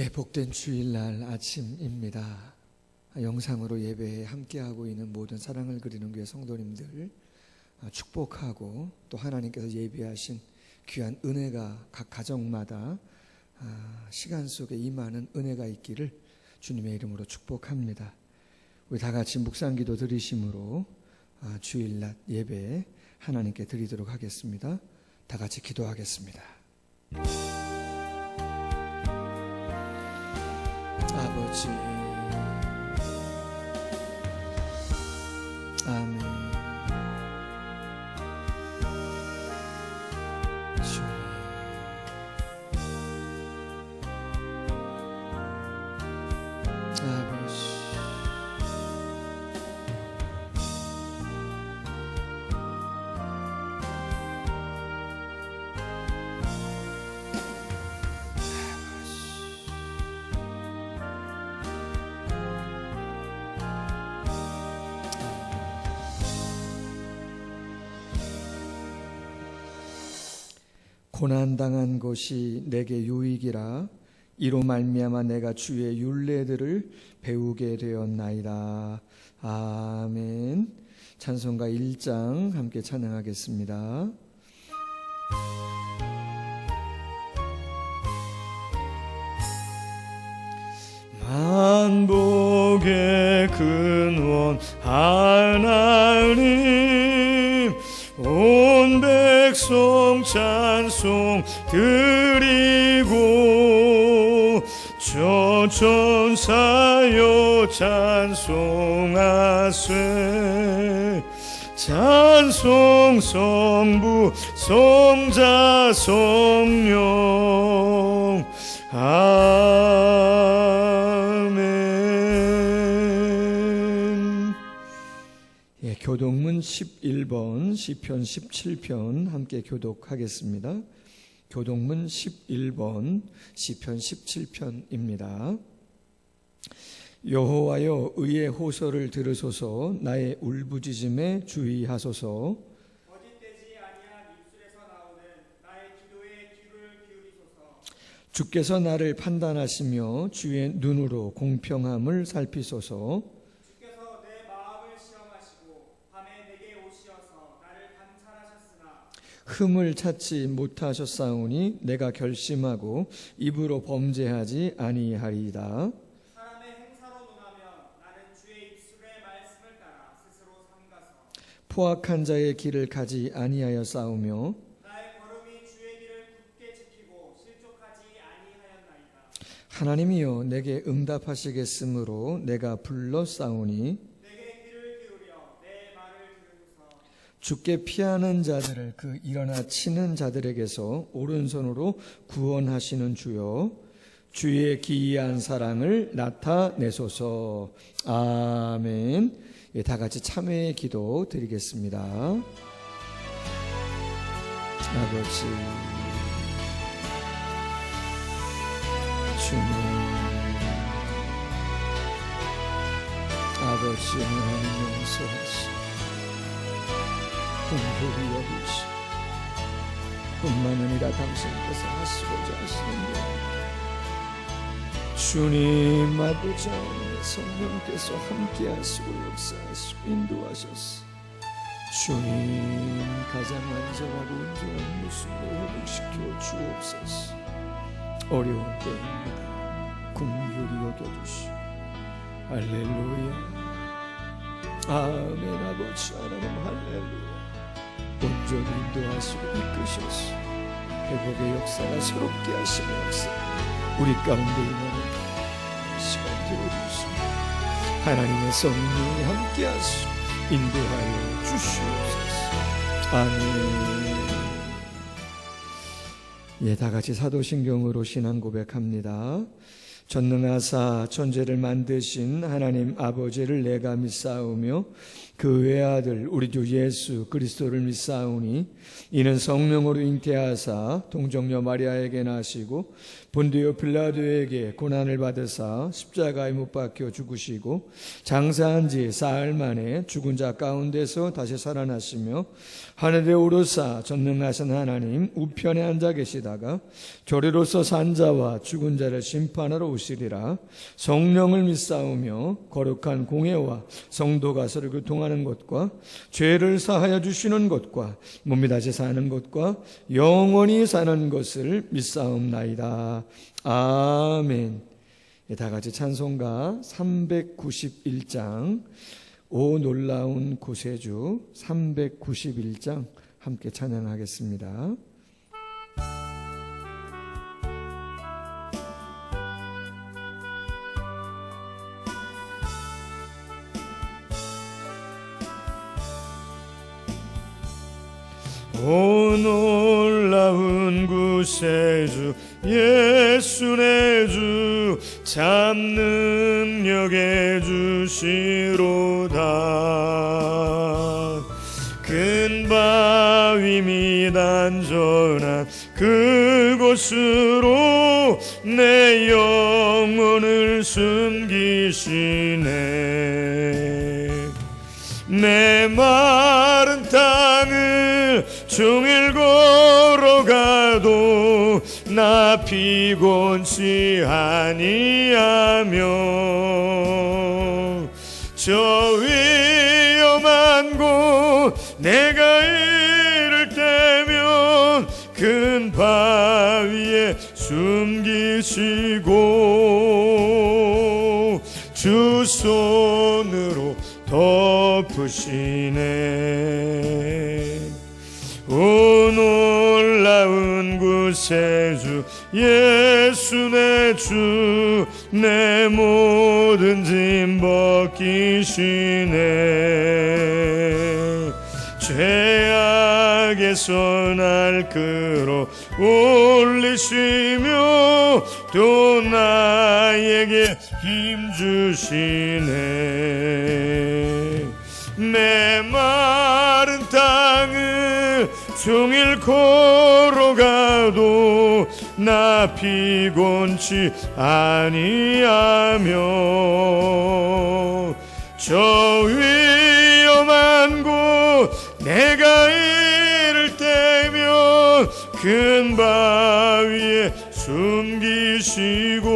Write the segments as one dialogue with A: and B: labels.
A: 복된 주일날 아침입니다. 영상으로 예배에 함께하고 있는 모든 사랑을 그리는 교회 성도님들 축복하고, 또 하나님께서 예비하신 귀한 은혜가 각 가정마다 시간 속에 임하는 은혜가 있기를 주님의 이름으로 축복합니다. 우리 다 같이 묵상기도 드리심으로 주일날 예배 하나님께 드리도록 하겠습니다. 다 같이 기도하겠습니다. 아버지, 아멘. 주님, 아버지, 고난당한 것이 내게 유익이라. 이로 말미암아 내가 주의 율례들을 배우게 되었나이다. 아멘. 찬송가 1장 함께 찬양하겠습니다. 만복의 근원 하나님, 온 백성 찬송 드리고, 천사여 찬송하세. 찬송 성부 성자 성령 아멘. 교독문 11번 시편 17편 함께 교독하겠습니다. 교독문 11번 시편 17편입니다. 여호와여, 의의 호소를 들으소서. 나의 울부짖음에 주의하소서.
B: 거짓되지 아니한 입술에서 나오는 나의 기도에 귀를 기울이소서.
A: 주께서 나를 판단하시며 주의 눈으로 공평함을 살피소서.
B: 주께서 내 마음을 시험하시고 밤에 내게 오시어서 나를 감찰하셨으나
A: 흠을 찾지 못하셨사오니 내가 결심하고 입으로 범죄하지 아니하리이다.
B: 사람의 행사로 논하면 나는 주의 입술의 말씀을 따라 스스로 삼가서
A: 포악한 자의 길을 가지 아니하여 싸우며
B: 나의 걸음이 주의 길을 굳게 지키고 실족하지 아니하였나이다.
A: 하나님이여, 내게 응답하시겠으므로 내가 불러 싸우니
B: 내게 귀를 기울여 내 말을 들으소서.
A: 주께 피하는 자들을 그 일어나 치는 자들에게서 오른손으로 구원하시는 주여, 주의 기이한 사랑을 나타내소서. 아멘. 다 같이 참회의 기도 드리겠습니다. 아버지, 주님, 아버지 하나님 용서하시고 긍휼히 여기시고, 뿐만 아니라 당신께서 하시고자 하시는 일, 주님 아버지 안에 성령께서 함께 하시고 역사하시고 인도하셨어. 주님, 가장 안전하고 온전한 모습으로 회복시켜 주옵소서. 어려운 때입니다. 긍휼히 여겨주시고. 할렐루야. 아멘. 아버지 하나님 할렐루야. 온전히 인도하시고 이끄셔서 회복의 역사가 새롭게 하시는 역사 우리 가운데 임하는 시간 되어주시고, 하나님의 성령이 함께 하시고 인도하여 주시옵소서. 아멘. 다 같이 사도신경으로 신앙 고백합니다. 전능하사 천지를 만드신 하나님 아버지를 내가 믿사오며 그 외아들 우리 주 예수 그리스도를 믿사오니, 이는 성령으로 잉태하사 동정녀 마리아에게 나시고 본디오 빌라도에게 고난을 받으사 십자가에 못 박혀 죽으시고 장사한 지 사흘 만에 죽은 자 가운데서 다시 살아나시며 하늘에 오르사 전능하신 하나님 우편에 앉아 계시다가 저리로서 산 자와 죽은 자를 심판하러 오시리라. 성령을 믿사오며 거룩한 공회와 성도가 서로 교통하는 것과 죄를 사하여 주시는 것과 몸이 다시 사는 것과 영원히 사는 것을 믿사옵나이다. 아멘. 다 같이 찬송가 391장 오 놀라운 구세주 391장 함께 찬양하겠습니다. 오 놀라운 구세주 예수 내 주 참 능력의 주시로다. 큰 바위 및 안전한 그곳으로 내 영혼을 숨기시네. 내 마른 땅을 종일 걸어가도 나 피곤치 아니하며 저 위험한 곳 내가 이를 때면 큰 바위에 숨기시고 주 손으로 덮으시네. 오 놀라운 구세주 예수 내 주 내 모든 짐 벗기시네. 죄악에서 날 끌어 올리시며 또 나에게 힘 주시네. 내 마른 땅을 종일 걸어가도 나 피곤치 아니하며 저 위험한 곳 내가 이를 때면 큰 바위에 숨기시고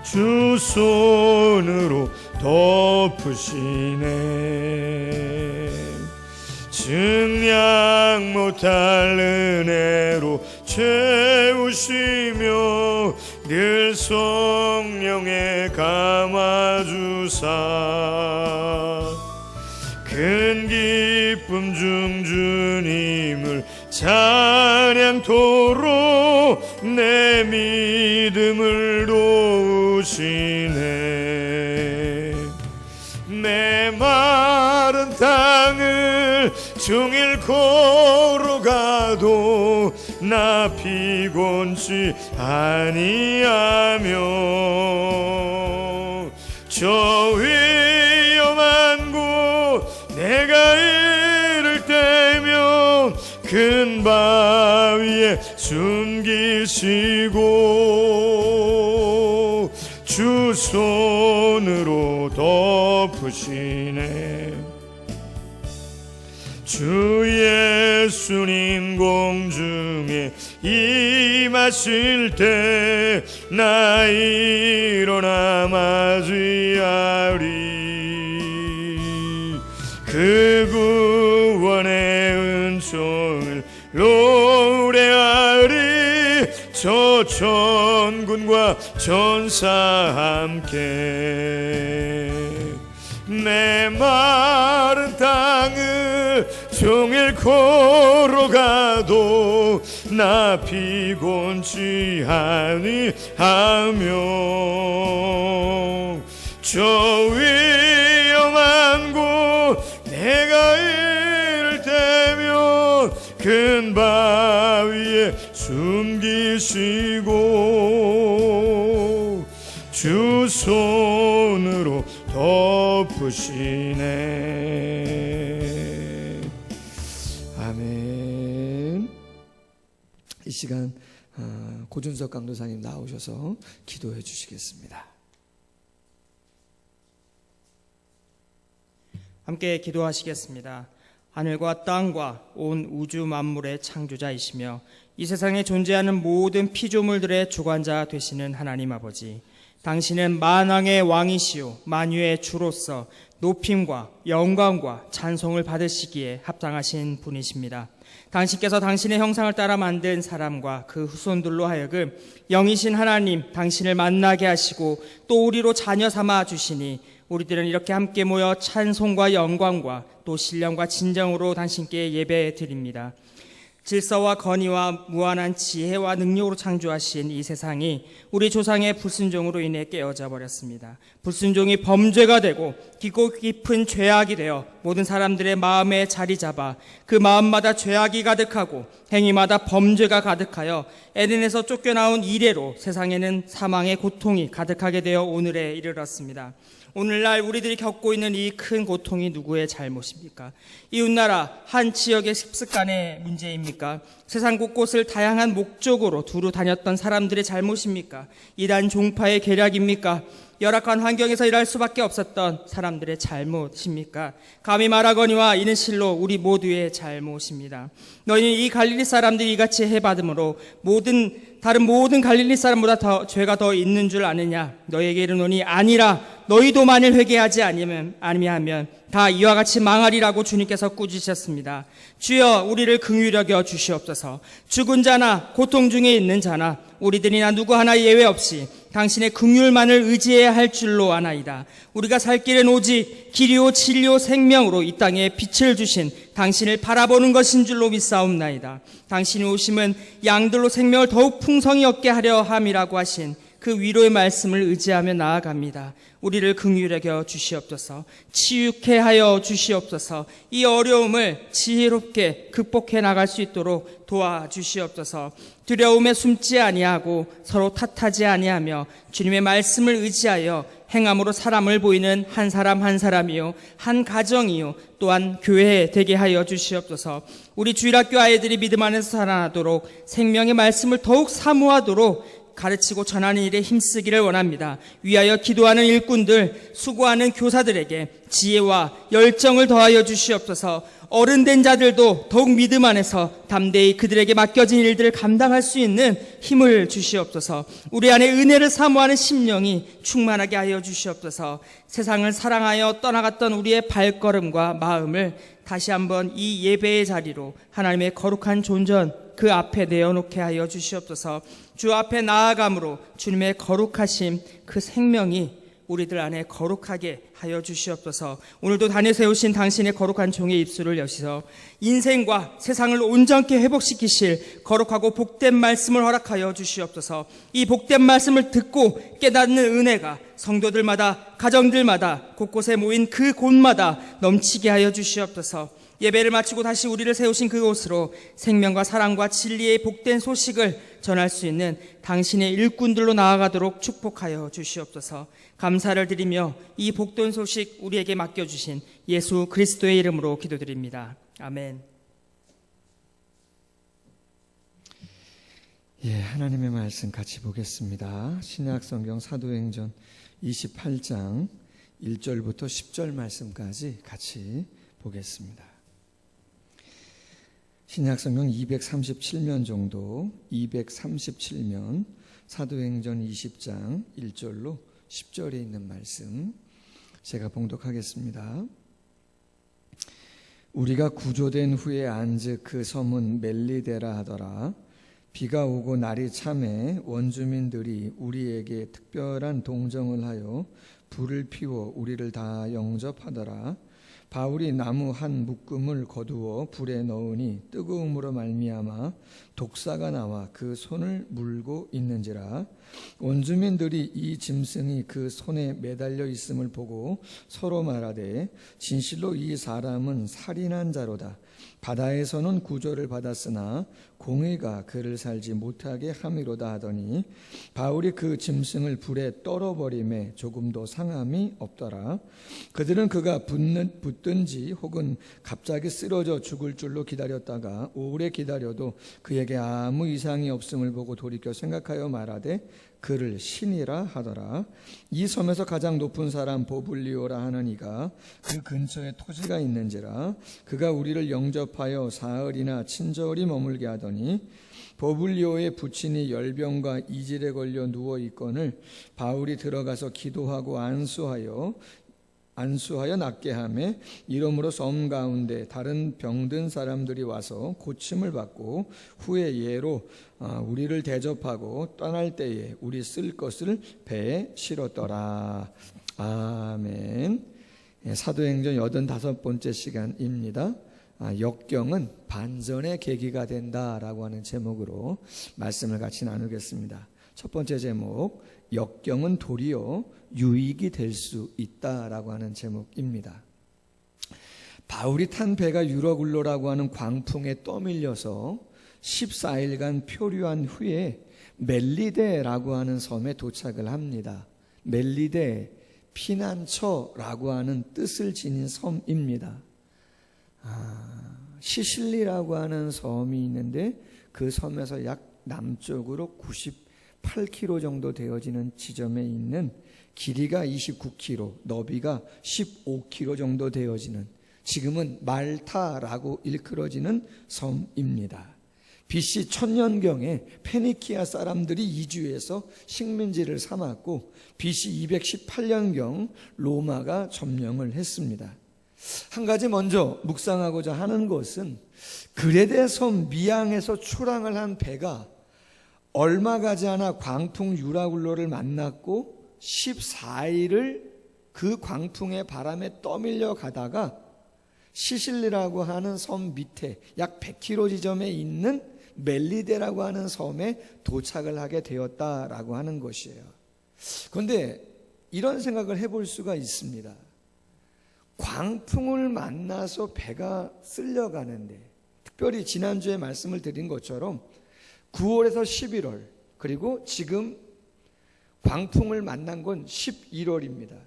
A: 주 손으로 덮으시네. 증량 못할 은혜로 채우시며 늘 성령에 감아주사 큰 기쁨 중 주님을 찬양토록 내 믿음을 도우시네. 내 마른 땅을 종일 걸어가도 나 피곤치 아니하며 저 위험한 곳 내가 이를 때면 큰 바위에 숨기시고 주 손으로 덮으시네. 주 예수님 공중에 임하실 때 나 일어나 맞이하리. 그 구원의 은총을 노래하리. 저 천군과 전사 함께 내 마른 땅을 종일 걸어가도 나 피곤치 아니하며 저 위험한 곳 내가 이를 때면 큰 바위에 숨기시고 주 손으로 덮으시네. 아멘. 이 시간 고준석 강도사님 나오셔서 기도해 주시겠습니다.
B: 함께 기도하시겠습니다. 하늘과 땅과 온 우주 만물의 창조자이시며 이 세상에 존재하는 모든 피조물들의 주관자 되시는 하나님 아버지, 당신은 만왕의 왕이시오 만유의 주로서 높임과 영광과 찬송을 받으시기에 합당하신 분이십니다. 당신께서 당신의 형상을 따라 만든 사람과 그 후손들로 하여금 영이신 하나님 당신을 만나게 하시고 또 우리로 자녀 삼아 주시니 우리들은 이렇게 함께 모여 찬송과 영광과 또 신령과 진정으로 당신께 예배 드립니다. 질서와 건의와 무한한 지혜와 능력으로 창조하신 이 세상이 우리 조상의 불순종으로 인해 깨어져 버렸습니다. 불순종이 범죄가 되고 깊고 깊은 죄악이 되어 모든 사람들의 마음에 자리 잡아 그 마음마다 죄악이 가득하고 행위마다 범죄가 가득하여 에덴에서 쫓겨나온 이래로 세상에는 사망의 고통이 가득하게 되어 오늘에 이르렀습니다. 오늘날 우리들이 겪고 있는 이 큰 고통이 누구의 잘못입니까? 이웃나라 한 지역의 습습간의 문제입니까? 세상 곳곳을 다양한 목적으로 두루 다녔던 사람들의 잘못입니까? 이단 종파의 계략입니까? 열악한 환경에서 일할 수밖에 없었던 사람들의 잘못입니까? 감히 말하거니와 이는 실로 우리 모두의 잘못입니다. 너희는 이 갈릴리 사람들이 이같이 해받음으로 다른 모든 갈릴리 사람보다 죄가 더 있는 줄 아느냐? 너희에게 이르노니 아니라 너희도 만일 회개하지 아니하면 다 이와 같이 망하리라고 주님께서 꾸짖으셨습니다. 주여 우리를 긍휼히 여겨 주시옵소서. 죽은 자나 고통 중에 있는 자나 우리들이나 누구 하나 예외 없이 당신의 긍휼만을 의지해야 할 줄로 아나이다. 우리가 살 길은 오직 길이요 진리요 생명으로 이 땅에 빛을 주신 당신을 바라보는 것인 줄로 믿사옵나이다. 당신이 오심은 양들로 생명을 더욱 풍성히 얻게 하려 함이라고 하신 그 위로의 말씀을 의지하며 나아갑니다. 우리를 긍휼히 여겨 주시옵소서. 치유케 하여 주시옵소서. 이 어려움을 지혜롭게 극복해 나갈 수 있도록 도와주시옵소서. 두려움에 숨지 아니하고 서로 탓하지 아니하며 주님의 말씀을 의지하여 행함으로 사람을 보이는 한 사람 한 사람이요 한 가정이요 또한 교회 되게 하여 주시옵소서. 우리 주일학교 아이들이 믿음 안에서 살아나도록 생명의 말씀을 더욱 사모하도록 가르치고 전하는 일에 힘쓰기를 원합니다. 위하여 기도하는 일꾼들, 수고하는 교사들에게 지혜와 열정을 더하여 주시옵소서. 어른된 자들도 더욱 믿음 안에서 담대히 그들에게 맡겨진 일들을 감당할 수 있는 힘을 주시옵소서. 우리 안에 은혜를 사모하는 심령이 충만하게 하여 주시옵소서. 세상을 사랑하여 떠나갔던 우리의 발걸음과 마음을 다시 한번 이 예배의 자리로 하나님의 거룩한 존전 그 앞에 내어놓게 하여 주시옵소서. 주 앞에 나아감으로 주님의 거룩하심 그 생명이 우리들 안에 거룩하게 하여 주시옵소서. 오늘도 단에 세우신 당신의 거룩한 종의 입술을 여시서 인생과 세상을 온전케 회복시키실 거룩하고 복된 말씀을 허락하여 주시옵소서. 이 복된 말씀을 듣고 깨닫는 은혜가 성도들마다 가정들마다 곳곳에 모인 그 곳마다 넘치게 하여 주시옵소서. 예배를 마치고 다시 우리를 세우신 그곳으로 생명과 사랑과 진리의 복된 소식을 전할 수 있는 당신의 일꾼들로 나아가도록 축복하여 주시옵소서. 감사를 드리며 이 복된 소식 우리에게 맡겨주신 예수 그리스도의 이름으로 기도드립니다. 아멘.
A: 하나님의 말씀 같이 보겠습니다. 신약 성경 사도행전 28장 1절부터 10절 말씀까지 같이 보겠습니다. 신약성경 237면 정도, 237면, 사도행전 20장 1절로 10절에 있는 말씀 제가 봉독하겠습니다. 우리가 구조된 후에 안즉 그 섬은 멜리데라 하더라. 비가 오고 날이 참해 원주민들이 우리에게 특별한 동정을 하여 불을 피워 우리를 다 영접하더라. 바울이 나무 한 묶음을 거두어 불에 넣으니 뜨거움으로 말미암아 독사가 나와 그 손을 물고 있는지라. 원주민들이 이 짐승이 그 손에 매달려 있음을 보고 서로 말하되 진실로 이 사람은 살인한 자로다. 바다에서는 구조를 받았으나 공의가 그를 살지 못하게 함이로다 하더니 바울이 그 짐승을 불에 떨어버림에 조금도 상함이 없더라. 그들은 그가 붙든지 혹은 갑자기 쓰러져 죽을 줄로 기다렸다가 오래 기다려도 그에게 아무 이상이 없음을 보고 돌이켜 생각하여 말하되 그를 신이라 하더라. 이 섬에서 가장 높은 사람 보블리오라 하는 이가 그 근처에 토지가 있는지라 그가 우리를 영접하여 사흘이나 친절히 머물게 하더니 보블리오의 부친이 열병과 이질에 걸려 누워 있거늘 바울이 들어가서 기도하고 안수하여 낫게 하매 이러므로 섬 가운데 다른 병든 사람들이 와서 고침을 받고 후에 예로 우리를 대접하고 떠날 때에 우리 쓸 것을 배에 실었더라. 아멘. 사도행전 85번째 시간입니다. 역경은 반전의 계기가 된다라고 하는 제목으로 말씀을 같이 나누겠습니다. 첫 번째 제목, 역경은 도리어 유익이 될 수 있다라고 하는 제목입니다. 바울이 탄 배가 유러굴로라고 하는 광풍에 떠밀려서 14일간 표류한 후에 멜리데라고 하는 섬에 도착을 합니다. 멜리데, 피난처라고 하는 뜻을 지닌 섬입니다. 시실리라고 하는 섬이 있는데 그 섬에서 약 남쪽으로 98km 정도 되어지는 지점에 있는 길이가 29km, 너비가 15km 정도 되어지는 지금은 말타라고 일컬어지는 섬입니다. BC 1000년경에 페니키아 사람들이 이주해서 식민지를 삼았고 BC 218년경 로마가 점령을 했습니다. 한 가지 먼저 묵상하고자 하는 것은 그레데 섬 미양에서 출항을 한 배가 얼마 가지 않아 광풍 유라굴로를 만났고 14일을 그 광풍의 바람에 떠밀려 가다가 시실리라고 하는 섬 밑에 약 100km 지점에 있는 멜리데라고 하는 섬에 도착을 하게 되었다라고 하는 것이에요. 그런데 이런 생각을 해볼 수가 있습니다. 광풍을 만나서 배가 쓸려가는데, 특별히 지난주에 말씀을 드린 것처럼 9월에서 11월 그리고 지금 광풍을 만난 건 11월입니다.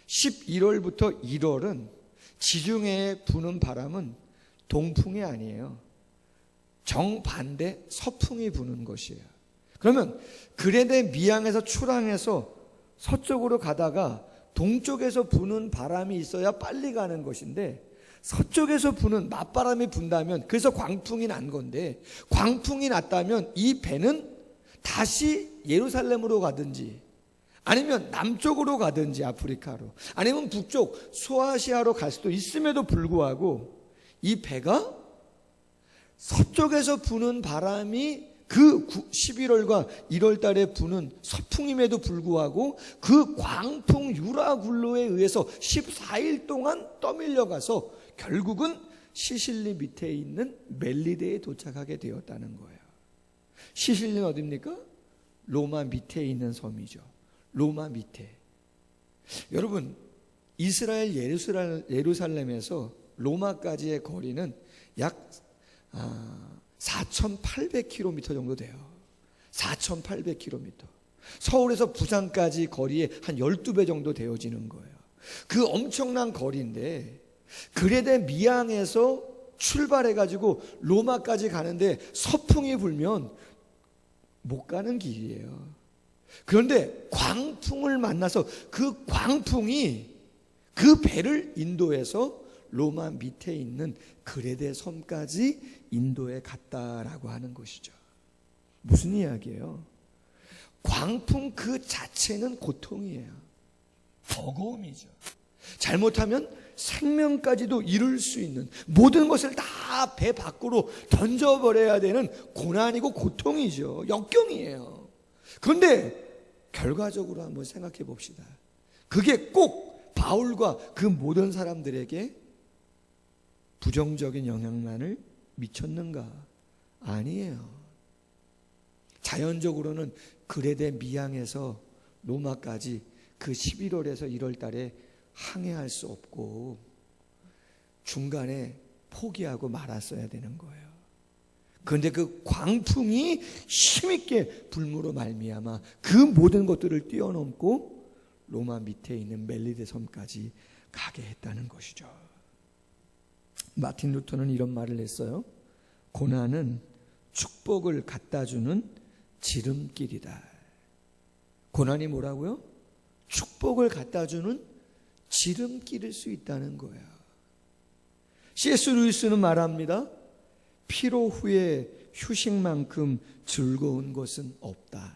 A: 11월부터 1월은 지중해에 부는 바람은 동풍이 아니에요. 정반대 서풍이 부는 것이에요. 그러면 그레데 미양에서 출항해서 서쪽으로 가다가 동쪽에서 부는 바람이 있어야 빨리 가는 것인데 서쪽에서 부는 맞바람이 분다면, 그래서 광풍이 난 건데, 광풍이 났다면 이 배는 다시 예루살렘으로 가든지 아니면 남쪽으로 가든지 아프리카로 아니면 북쪽 소아시아로 갈 수도 있음에도 불구하고 이 배가 서쪽에서 부는 바람이 그 11월과 1월 달에 부는 서풍임에도 불구하고 그 광풍 유라굴로에 의해서 14일 동안 떠밀려가서 결국은 시실리 밑에 있는 멜리데에 도착하게 되었다는 거예요. 시실리는 어디입니까? 로마 밑에 있는 섬이죠. 로마 밑에. 여러분, 이스라엘 예루살렘에서 로마까지의 거리는 약 4,800km 정도 돼요. 4,800km. 서울에서 부산까지 거리에 한 12배 정도 되어지는 거예요. 그 엄청난 거리인데 그레데 미양에서 출발해가지고 로마까지 가는데 서풍이 불면 못 가는 길이에요. 그런데 광풍을 만나서 그 광풍이 그 배를 인도해서 로마 밑에 있는 그레데 섬까지 인도에 갔다라고 하는 것이죠. 무슨 이야기예요? 광풍 그 자체는 고통이에요. 버거움이죠. 잘못하면 생명까지도 잃을 수 있는, 모든 것을 다 배 밖으로 던져버려야 되는 고난이고 고통이죠. 역경이에요. 그런데 결과적으로 한번 생각해 봅시다. 그게 꼭 바울과 그 모든 사람들에게 부정적인 영향만을 미쳤는가? 아니에요. 자연적으로는 그레데 미양에서 로마까지 그 11월에서 1월 달에 항해할 수 없고 중간에 포기하고 말았어야 되는 거예요. 그런데 그 광풍이 힘있게 불므로 말미암아 그 모든 것들을 뛰어넘고 로마 밑에 있는 멜리데 섬까지 가게 했다는 것이죠. 마틴 루터는 이런 말을 했어요. 고난은 축복을 갖다주는 지름길이다. 고난이 뭐라고요? 축복을 갖다주는 지름길일 수 있다는 거예요. C.S. 루이스는 말합니다. 피로 후에 휴식만큼 즐거운 것은 없다.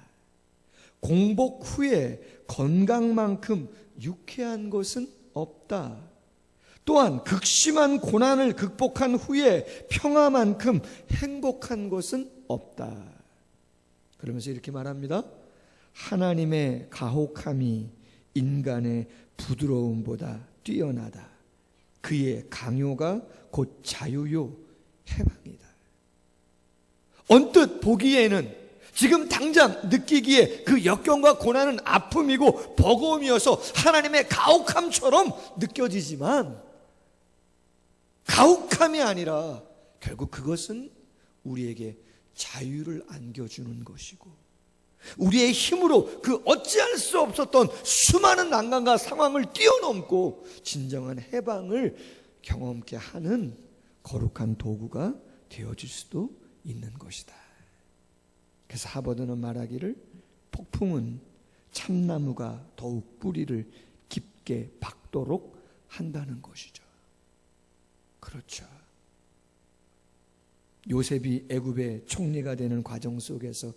A: 공복 후에 건강만큼 유쾌한 것은 없다. 또한 극심한 고난을 극복한 후에 평화만큼 행복한 것은 없다. 그러면서 이렇게 말합니다. 하나님의 가혹함이 인간의 부드러움보다 뛰어나다. 그의 강요가 곧 자유요 해방이다. 언뜻 보기에는 지금 당장 느끼기에 그 역경과 고난은 아픔이고 버거움이어서 하나님의 가혹함처럼 느껴지지만 가혹함이 아니라 결국 그것은 우리에게 자유를 안겨주는 것이고 우리의 힘으로 그 어찌할 수 없었던 수많은 난관과 상황을 뛰어넘고 진정한 해방을 경험케 하는 거룩한 도구가 되어줄 수도 있는 것이다. 그래서 하버드는 말하기를 폭풍은 참나무가 더욱 뿌리를 깊게 박도록 한다는 것이죠. 그렇죠. 요셉이 애굽의 총리가 되는 과정 속에서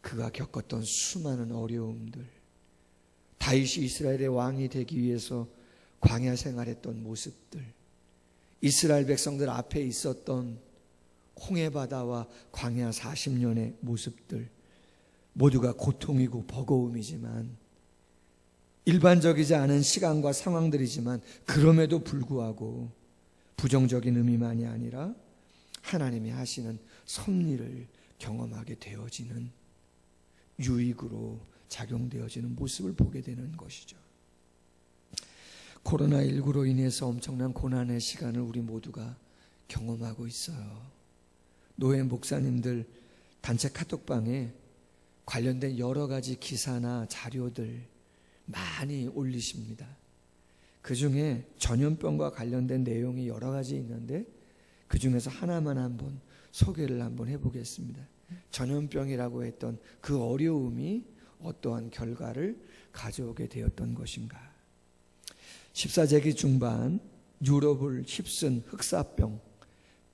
A: 그가 겪었던 수많은 어려움들, 다윗이 이스라엘의 왕이 되기 위해서 광야 생활했던 모습들, 이스라엘 백성들 앞에 있었던 홍해바다와 광야 40년의 모습들, 모두가 고통이고 버거움이지만 일반적이지 않은 시간과 상황들이지만 그럼에도 불구하고 부정적인 의미만이 아니라 하나님이 하시는 섭리를 경험하게 되어지는 유익으로 작용되어지는 모습을 보게 되는 것이죠. 코로나19로 인해서 엄청난 고난의 시간을 우리 모두가 경험하고 있어요. 노회 목사님들 단체 카톡방에 관련된 여러 가지 기사나 자료들 많이 올리십니다. 그 중에 전염병과 관련된 내용이 여러 가지 있는데 그 중에서 하나만 한번 소개를 한번 해보겠습니다. 전염병이라고 했던 그 어려움이 어떠한 결과를 가져오게 되었던 것인가. 14세기 중반 유럽을 휩쓴 흑사병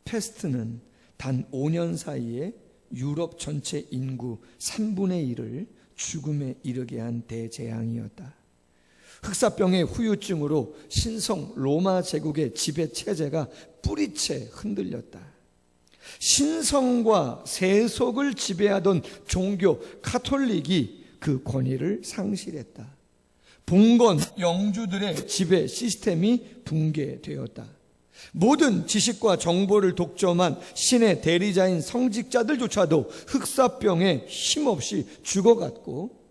A: 페스트는 단 5년 사이에 유럽 전체 인구 3분의 1을 죽음에 이르게 한 대재앙이었다. 흑사병의 후유증으로 신성 로마 제국의 지배 체제가 뿌리채 흔들렸다. 신성과 세속을 지배하던 종교 카톨릭이 그 권위를 상실했다. 봉건 영주들의 지배 시스템이 붕괴되었다. 모든 지식과 정보를 독점한 신의 대리자인 성직자들조차도 흑사병에 힘없이 죽어갔고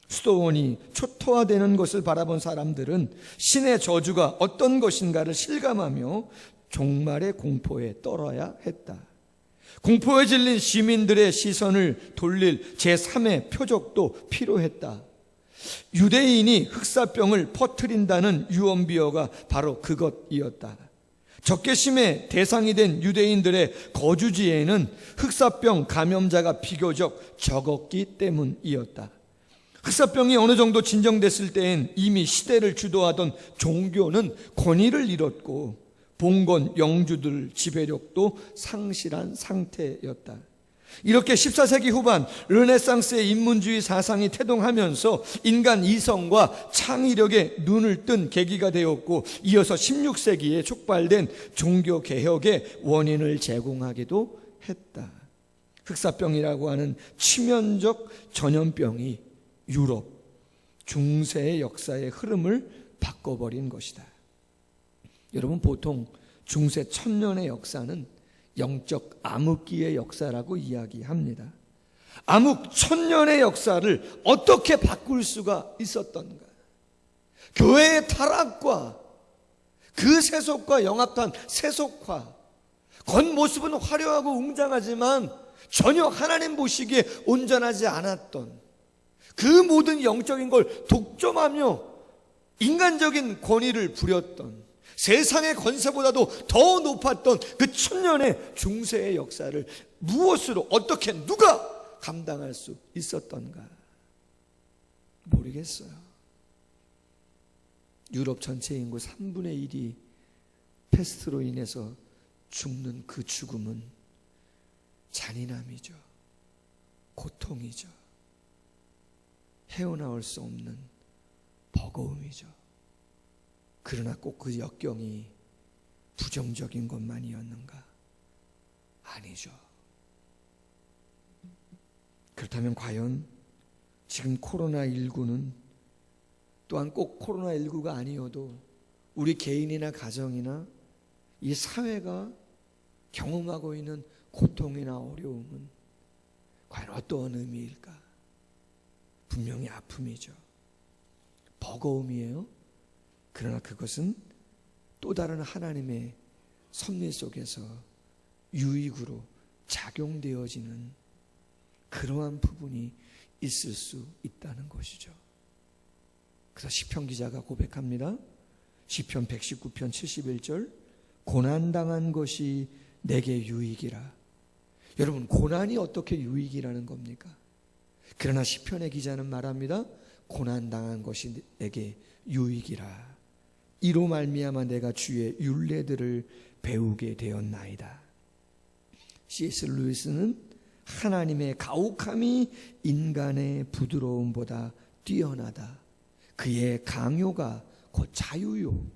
A: 수도원이 초토화되는 것을 바라본 사람들은 신의 저주가 어떤 것인가를 실감하며 종말의 공포에 떨어야 했다. 공포에 질린 시민들의 시선을 돌릴 제3의 표적도 필요했다. 유대인이 흑사병을 퍼뜨린다는 유언비어가 바로 그것이었다. 적개심의 대상이 된 유대인들의 거주지에는 흑사병 감염자가 비교적 적었기 때문이었다. 흑사병이 어느 정도 진정됐을 때엔 이미 시대를 주도하던 종교는 권위를 잃었고 봉건 영주들 지배력도 상실한 상태였다. 이렇게 14세기 후반 르네상스의 인문주의 사상이 태동하면서 인간 이성과 창의력에 눈을 뜬 계기가 되었고 이어서 16세기에 촉발된 종교개혁의 원인을 제공하기도 했다. 흑사병이라고 하는 치명적 전염병이 유럽 중세의 역사의 흐름을 바꿔버린 것이다. 여러분, 보통 중세 1000년의 역사는 영적 암흑기의 역사라고 이야기합니다. 암흑 1000년의 역사를 어떻게 바꿀 수가 있었던가? 교회의 타락과 그 세속과 영합한 세속화, 겉모습은 화려하고 웅장하지만 전혀 하나님 보시기에 온전하지 않았던 그 모든 영적인 걸 독점하며 인간적인 권위를 부렸던 세상의 권세보다도 더 높았던 그 천년의 중세의 역사를 무엇으로 어떻게 누가 감당할 수 있었던가 모르겠어요. 유럽 전체 인구 3분의 1이 패스트로 인해서 죽는 그 죽음은 잔인함이죠. 고통이죠. 헤어나올 수 없는 버거움이죠. 그러나 꼭 그 역경이 부정적인 것만이었는가? 아니죠. 그렇다면 과연 지금 코로나19는 또한 꼭 코로나19가 아니어도 우리 개인이나 가정이나 이 사회가 경험하고 있는 고통이나 어려움은 과연 어떠한 의미일까? 분명히 아픔이죠. 버거움이에요. 그러나 그것은 또 다른 하나님의 섭리 속에서 유익으로 작용되어지는 그러한 부분이 있을 수 있다는 것이죠. 그래서 시편 기자가 고백합니다. 시편 119편 71절 고난당한 것이 내게 유익이라. 여러분, 고난이 어떻게 유익이라는 겁니까? 그러나 시편의 기자는 말합니다. 고난당한 것이 내게 유익이라. 이로 말미암아 내가 주의 율례들을 배우게 되었나이다. C.S. 루이스는 하나님의 가혹함이 인간의 부드러움보다 뛰어나다. 그의 강요가 곧 자유요.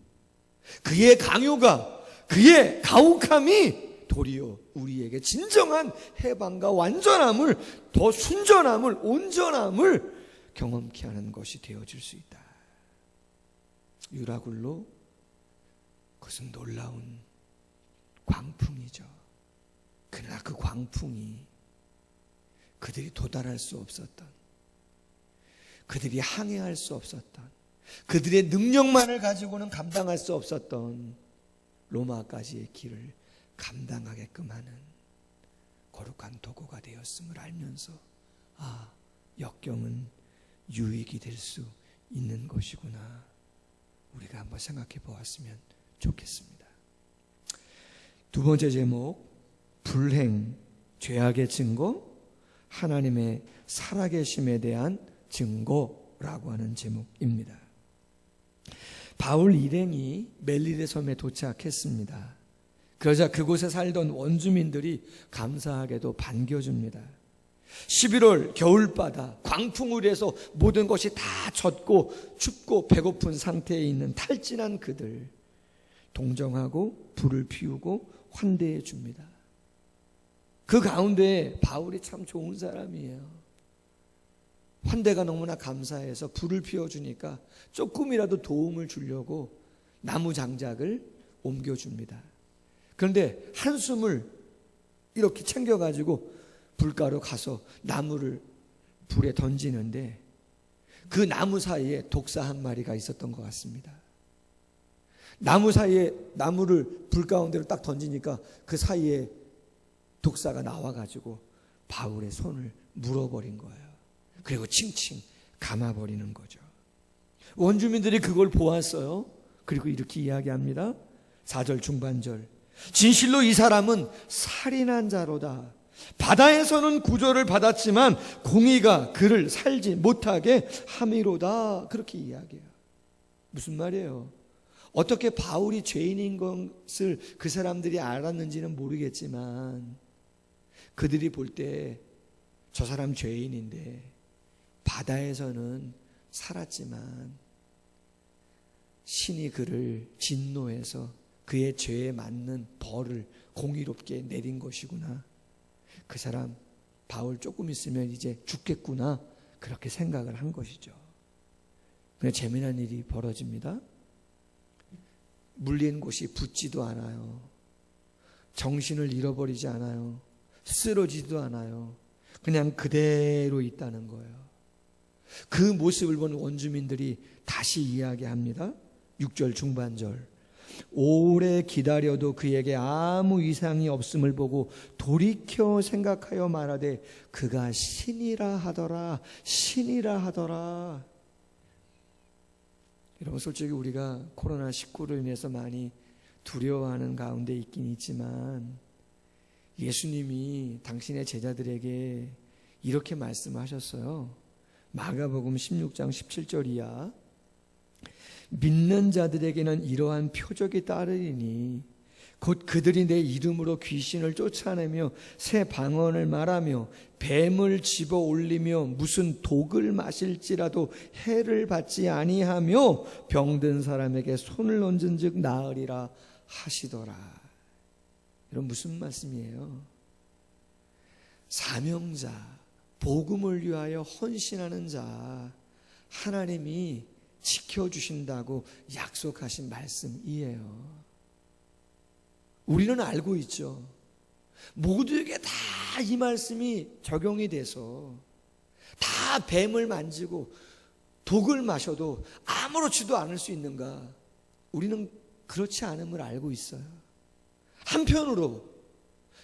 A: 그의 강요가, 그의 가혹함이 도리어 우리에게 진정한 해방과 완전함을, 더 순전함을, 온전함을 경험케 하는 것이 되어질 수 있다. 유라굴로, 그것은 놀라운 광풍이죠. 그러나 그 광풍이 그들이 도달할 수 없었던, 그들이 항해할 수 없었던, 그들의 능력만을 가지고는 감당할 수 없었던 로마까지의 길을 감당하게끔 하는 거룩한 도구가 되었음을 알면서 역경은 유익이 될 수 있는 것이구나, 우리가 한번 생각해 보았으면 좋겠습니다. 두 번째 제목, 불행, 죄악의 증거, 하나님의 살아계심에 대한 증거라고 하는 제목입니다. 바울 일행이 멜리데 섬에 도착했습니다. 그러자 그곳에 살던 원주민들이 감사하게도 반겨줍니다. 11월 겨울바다, 광풍으로 해서 모든 것이 다 젖고 춥고 배고픈 상태에 있는 탈진한 그들 동정하고 불을 피우고 환대해 줍니다. 그 가운데 바울이 참 좋은 사람이에요. 환대가 너무나 감사해서 불을 피워주니까 조금이라도 도움을 주려고 나무 장작을 옮겨줍니다. 그런데 한숨을 이렇게 챙겨가지고 불가로 가서 나무를 불에 던지는데 그 나무 사이에 독사 한 마리가 있었던 것 같습니다. 나무 사이에 나무를 불 가운데로 딱 던지니까 그 사이에 독사가 나와가지고 바울의 손을 물어버린 거예요. 그리고 칭칭 감아버리는 거죠. 원주민들이 그걸 보았어요. 그리고 이렇게 이야기합니다. 4절 중반절. 진실로 이 사람은 살인한 자로다. 바다에서는 구조를 받았지만 공의가 그를 살지 못하게 함이로다. 그렇게 이야기해요. 무슨 말이에요? 어떻게 바울이 죄인인 것을 그 사람들이 알았는지는 모르겠지만 그들이 볼 때 저 사람 죄인인데 바다에서는 살았지만 신이 그를 진노해서 그의 죄에 맞는 벌을 공의롭게 내린 것이구나. 그 사람 바울 조금 있으면 이제 죽겠구나, 그렇게 생각을 한 것이죠. 그런데 재미난 일이 벌어집니다. 물린 곳이 붓지도 않아요. 정신을 잃어버리지 않아요. 쓰러지지도 않아요. 그냥 그대로 있다는 거예요. 그 모습을 본 원주민들이 다시 이야기합니다. 6절 중반절. 오래 기다려도 그에게 아무 이상이 없음을 보고 돌이켜 생각하여 말하되 그가 신이라 하더라. 신이라 하더라. 여러분, 솔직히 우리가 코로나19로 인해서 많이 두려워하는 가운데 있긴 있지만 예수님이 당신의 제자들에게 이렇게 말씀하셨어요. 마가복음 16장 17절 이하, 믿는 자들에게는 이러한 표적이 따르리니 곧 그들이 내 이름으로 귀신을 쫓아내며 새 방언을 말하며 뱀을 집어 올리며 무슨 독을 마실지라도 해를 받지 아니하며 병든 사람에게 손을 얹은즉 나으리라 하시더라. 이런 무슨 말씀이에요? 사명자, 복음을 위하여 헌신하는 자, 하나님이 지켜주신다고 약속하신 말씀이에요. 우리는 알고 있죠. 모두에게 다 이 말씀이 적용이 돼서 다 뱀을 만지고 독을 마셔도 아무렇지도 않을 수 있는가? 우리는 그렇지 않음을 알고 있어요. 한편으로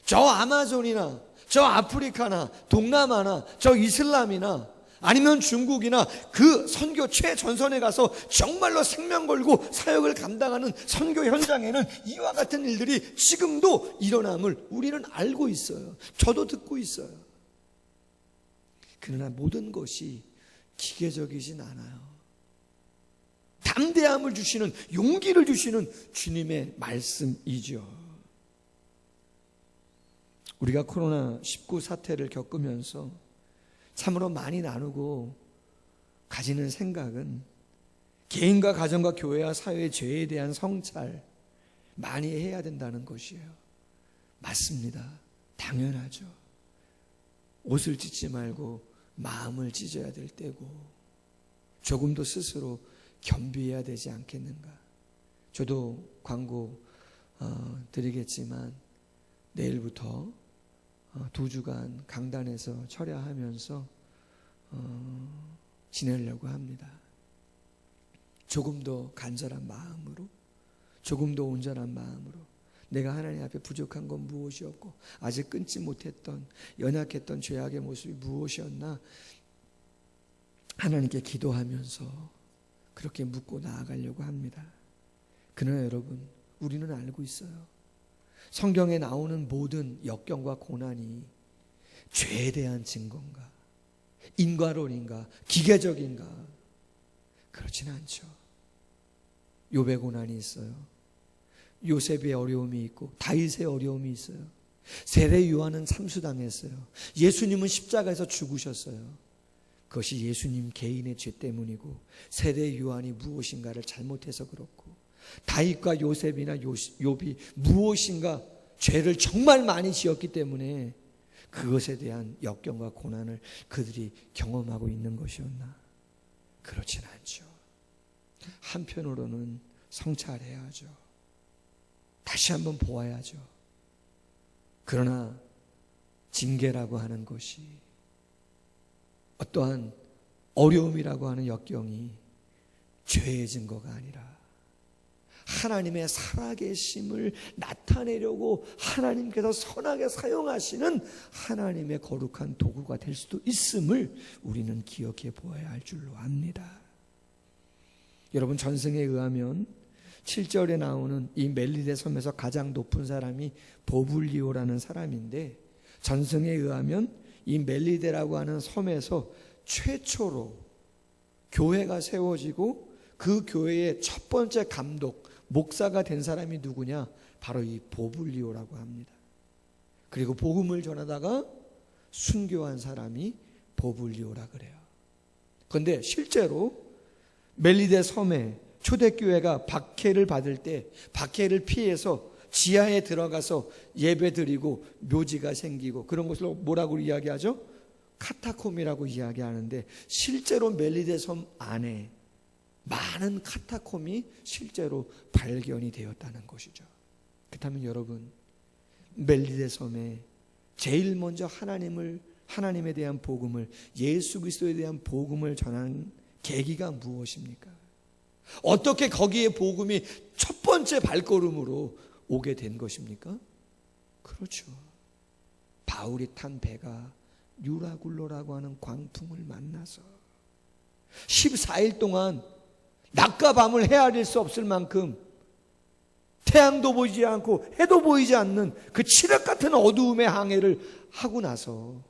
A: 저 아마존이나 저 아프리카나 동남아나 저 이슬람이나 아니면 중국이나 그 선교 최전선에 가서 정말로 생명 걸고 사역을 감당하는 선교 현장에는 이와 같은 일들이 지금도 일어남을 우리는 알고 있어요. 저도 듣고 있어요. 그러나 모든 것이 기계적이진 않아요. 담대함을 주시는, 용기를 주시는 주님의 말씀이죠. 우리가 코로나19 사태를 겪으면서 참으로 많이 나누고 가지는 생각은 개인과 가정과 교회와 사회의 죄에 대한 성찰 많이 해야 된다는 것이에요. 맞습니다. 당연하죠. 옷을 찢지 말고 마음을 찢어야 될 때고 조금도 스스로 겸비해야 되지 않겠는가. 저도 광고 드리겠지만 내일부터 2주간 강단에서 철야하면서 지내려고 합니다. 조금 더 간절한 마음으로, 조금 더 온전한 마음으로 내가 하나님 앞에 부족한 건 무엇이었고 아직 끊지 못했던 연약했던 죄악의 모습이 무엇이었나 하나님께 기도하면서 그렇게 묻고 나아가려고 합니다. 그러나 여러분, 우리는 알고 있어요. 성경에 나오는 모든 역경과 고난이 죄에 대한 증거인가? 인과론인가? 기계적인가? 그렇지는 않죠. 욥의 고난이 있어요. 요셉의 어려움이 있고 다윗의 어려움이 있어요. 세례 요한은 참수당했어요. 예수님은 십자가에서 죽으셨어요. 그것이 예수님 개인의 죄 때문이고 세례 요한이 무엇인가를 잘못해서 그렇고 다윗과 요셉이나 욥이 무엇인가 죄를 정말 많이 지었기 때문에 그것에 대한 역경과 고난을 그들이 경험하고 있는 것이었나? 그렇지는 않죠. 한편으로는 성찰해야죠. 다시 한번 보아야죠. 그러나 징계라고 하는 것이, 어떠한 어려움이라고 하는 역경이 죄의 증거가 아니라 하나님의 살아계심을 나타내려고 하나님께서 선하게 사용하시는 하나님의 거룩한 도구가 될 수도 있음을 우리는 기억해 보아야 할 줄로 압니다. 여러분, 전승에 의하면 7절에 나오는 이 멜리데 섬에서 가장 높은 사람이 보블리오라는 사람인데, 전승에 의하면 이 멜리데라고 하는 섬에서 최초로 교회가 세워지고 그 교회의 첫 번째 감독, 목사가 된 사람이 누구냐? 바로 이 보블리오라고 합니다. 그리고 복음을 전하다가 순교한 사람이 보블리오라 그래요. 그런데 실제로 멜리데 섬에 초대교회가 박해를 받을 때 박해를 피해서 지하에 들어가서 예배드리고 묘지가 생기고 그런 것을 뭐라고 이야기하죠? 카타콤이라고 이야기하는데, 실제로 멜리데 섬 안에 많은 카타콤이 실제로 발견이 되었다는 것이죠. 그렇다면 여러분, 멜리데 섬에 제일 먼저 하나님에 대한 복음을, 예수 그리스도에 대한 복음을 전하는 계기가 무엇입니까? 어떻게 거기에 복음이 첫 번째 발걸음으로 오게 된 것입니까? 그렇죠. 바울이 탄 배가 유라굴로라고 하는 광풍을 만나서 14일 동안 낮과 밤을 헤아릴 수 없을 만큼 태양도 보이지 않고 해도 보이지 않는 그 칠흑 같은 어두움의 항해를 하고 나서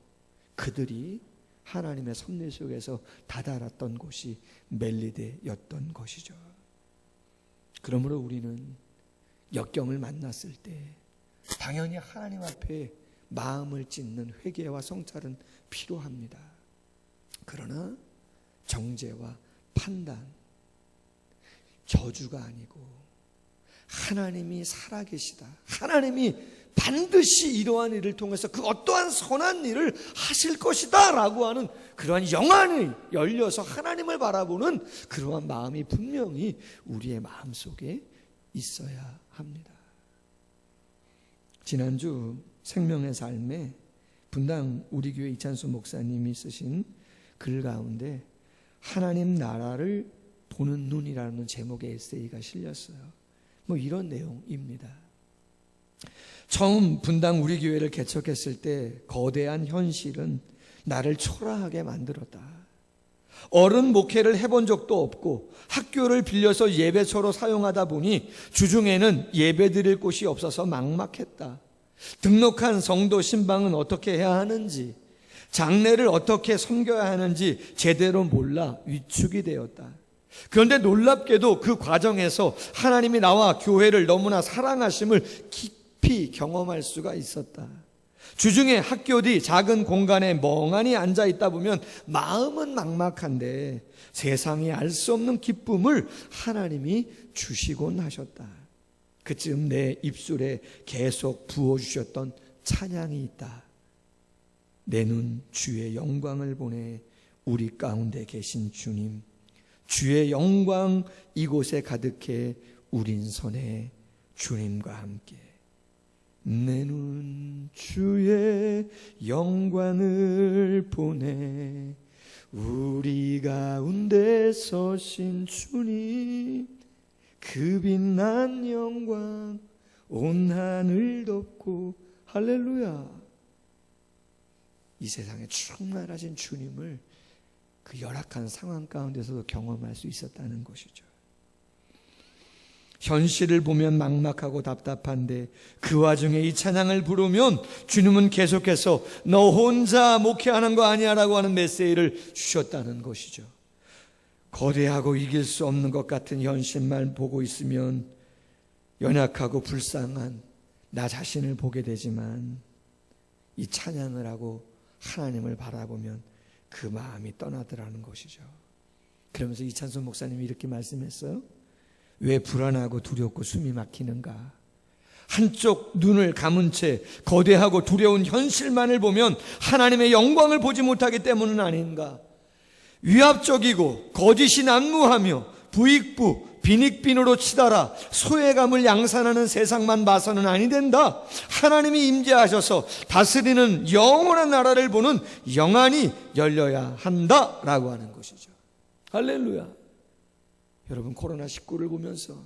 A: 그들이 하나님의 섭리 속에서 다다랐던 곳이 멜리데였던 것이죠. 그러므로 우리는 역경을 만났을 때 당연히 하나님 앞에 마음을 찢는 회개와 성찰은 필요합니다. 그러나 정죄와 판단, 저주가 아니고 하나님이 살아계시다, 하나님이 반드시 이러한 일을 통해서 그 어떠한 선한 일을 하실 것이다 라고 하는 그러한 영안이 열려서 하나님을 바라보는 그러한 마음이 분명히 우리의 마음속에 있어야 합니다. 지난주 생명의 삶에 분당 우리 교회 이찬수 목사님이 쓰신 글 가운데 하나님 나라를 보는 눈이라는 제목의 에세이가 실렸어요. 이런 내용입니다. 처음 분당 우리 교회를 개척했을 때 거대한 현실은 나를 초라하게 만들었다. 어른 목회를 해본 적도 없고 학교를 빌려서 예배처로 사용하다 보니 주중에는 예배 드릴 곳이 없어서 막막했다. 등록한 성도 신방은 어떻게 해야 하는지, 장례를 어떻게 섬겨야 하는지 제대로 몰라 위축이 되었다. 그런데 놀랍게도 그 과정에서 하나님이 나와 교회를 너무나 사랑하심을 깊이 경험할 수가 있었다. 주중에 학교 뒤 작은 공간에 멍하니 앉아 있다 보면 마음은 막막한데 세상이 알 수 없는 기쁨을 하나님이 주시곤 하셨다. 그쯤 내 입술에 계속 부어주셨던 찬양이 있다. 내 눈 주의 영광을 보내 우리 가운데 계신 주님, 주의 영광 이곳에 가득해 우린 선해 주님과 함께. 내 눈 주의 영광을 보내 우리 가운데 서신 주님, 그 빛난 영광 온 하늘 덮고. 할렐루야. 이 세상에 충만하신 주님을 그 열악한 상황 가운데서도 경험할 수 있었다는 것이죠. 현실을 보면 막막하고 답답한데 그 와중에 이 찬양을 부르면 주님은 계속해서 너 혼자 목회하는 거 아니야 라고 하는 메시지를 주셨다는 것이죠. 거대하고 이길 수 없는 것 같은 현실만 보고 있으면 연약하고 불쌍한 나 자신을 보게 되지만 이 찬양을 하고 하나님을 바라보면 그 마음이 떠나더라는 것이죠. 그러면서 이찬수 목사님이 이렇게 말씀했어요. 왜 불안하고 두렵고 숨이 막히는가? 한쪽 눈을 감은 채 거대하고 두려운 현실만을 보면 하나님의 영광을 보지 못하기 때문은 아닌가? 위압적이고 거짓이 난무하며 부익부 빈익빈으로 치달아 소외감을 양산하는 세상만 봐서는 아니 된다. 하나님이 임재하셔서 다스리는 영원한 나라를 보는 영안이 열려야 한다라고 하는 것이죠. 할렐루야. 여러분, 코로나19를 보면서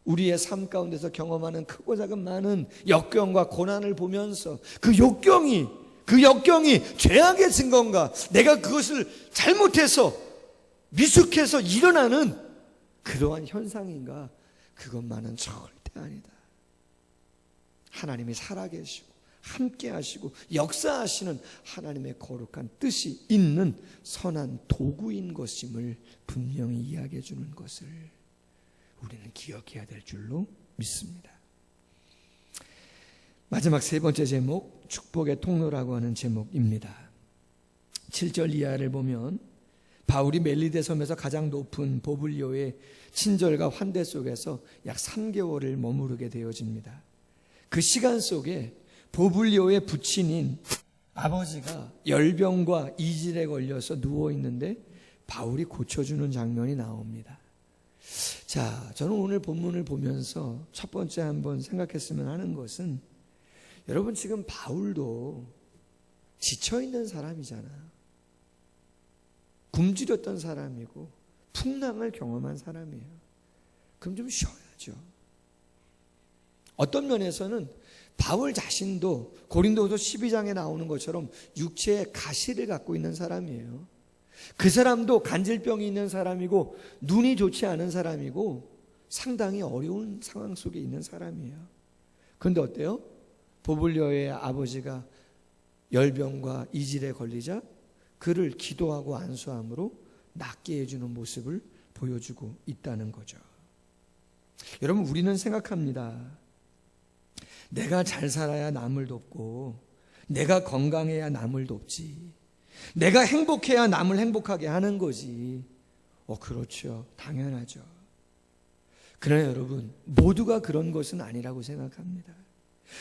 A: 우리의 삶 가운데서 경험하는 크고 작은 많은 역경과 고난을 보면서 그 역경이 죄악의 증거인가, 내가 그것을 잘못해서 미숙해서 일어나는 그러한 현상인가? 그것만은 절대 아니다. 하나님이 살아계시고 함께 하시고 역사하시는 하나님의 거룩한 뜻이 있는 선한 도구인 것임을 분명히 이야기해 주는 것을 우리는 기억해야 될 줄로 믿습니다. 마지막 세 번째 제목, 축복의 통로라고 하는 제목입니다. 7절 이하를 보면 바울이 멜리데 섬에서 가장 높은 보블리오의 친절과 환대 속에서 약 3개월을 머무르게 되어집니다. 그 시간 속에 보블리오의 부친인 아버지가 열병과 이질에 걸려서 누워있는데 바울이 고쳐주는 장면이 나옵니다. 자, 저는 오늘 본문을 보면서 첫 번째 한번 생각했으면 하는 것은, 여러분, 지금 바울도 지쳐있는 사람이잖아요. 굶주렸던 사람이고 풍랑을 경험한 사람이에요. 그럼 좀 쉬어야죠. 어떤 면에서는 바울 자신도 고린도후서 12장에 나오는 것처럼 육체의 가시를 갖고 있는 사람이에요. 그 사람도 간질병이 있는 사람이고 눈이 좋지 않은 사람이고 상당히 어려운 상황 속에 있는 사람이에요. 그런데 어때요? 보블리오의 아버지가 열병과 이질에 걸리자 그를 기도하고 안수함으로 낫게 해주는 모습을 보여주고 있다는 거죠. 여러분, 우리는 생각합니다. 내가 잘 살아야 남을 돕고 내가 건강해야 남을 돕지, 내가 행복해야 남을 행복하게 하는 거지. 그렇죠. 당연하죠. 그러나 여러분, 모두가 그런 것은 아니라고 생각합니다.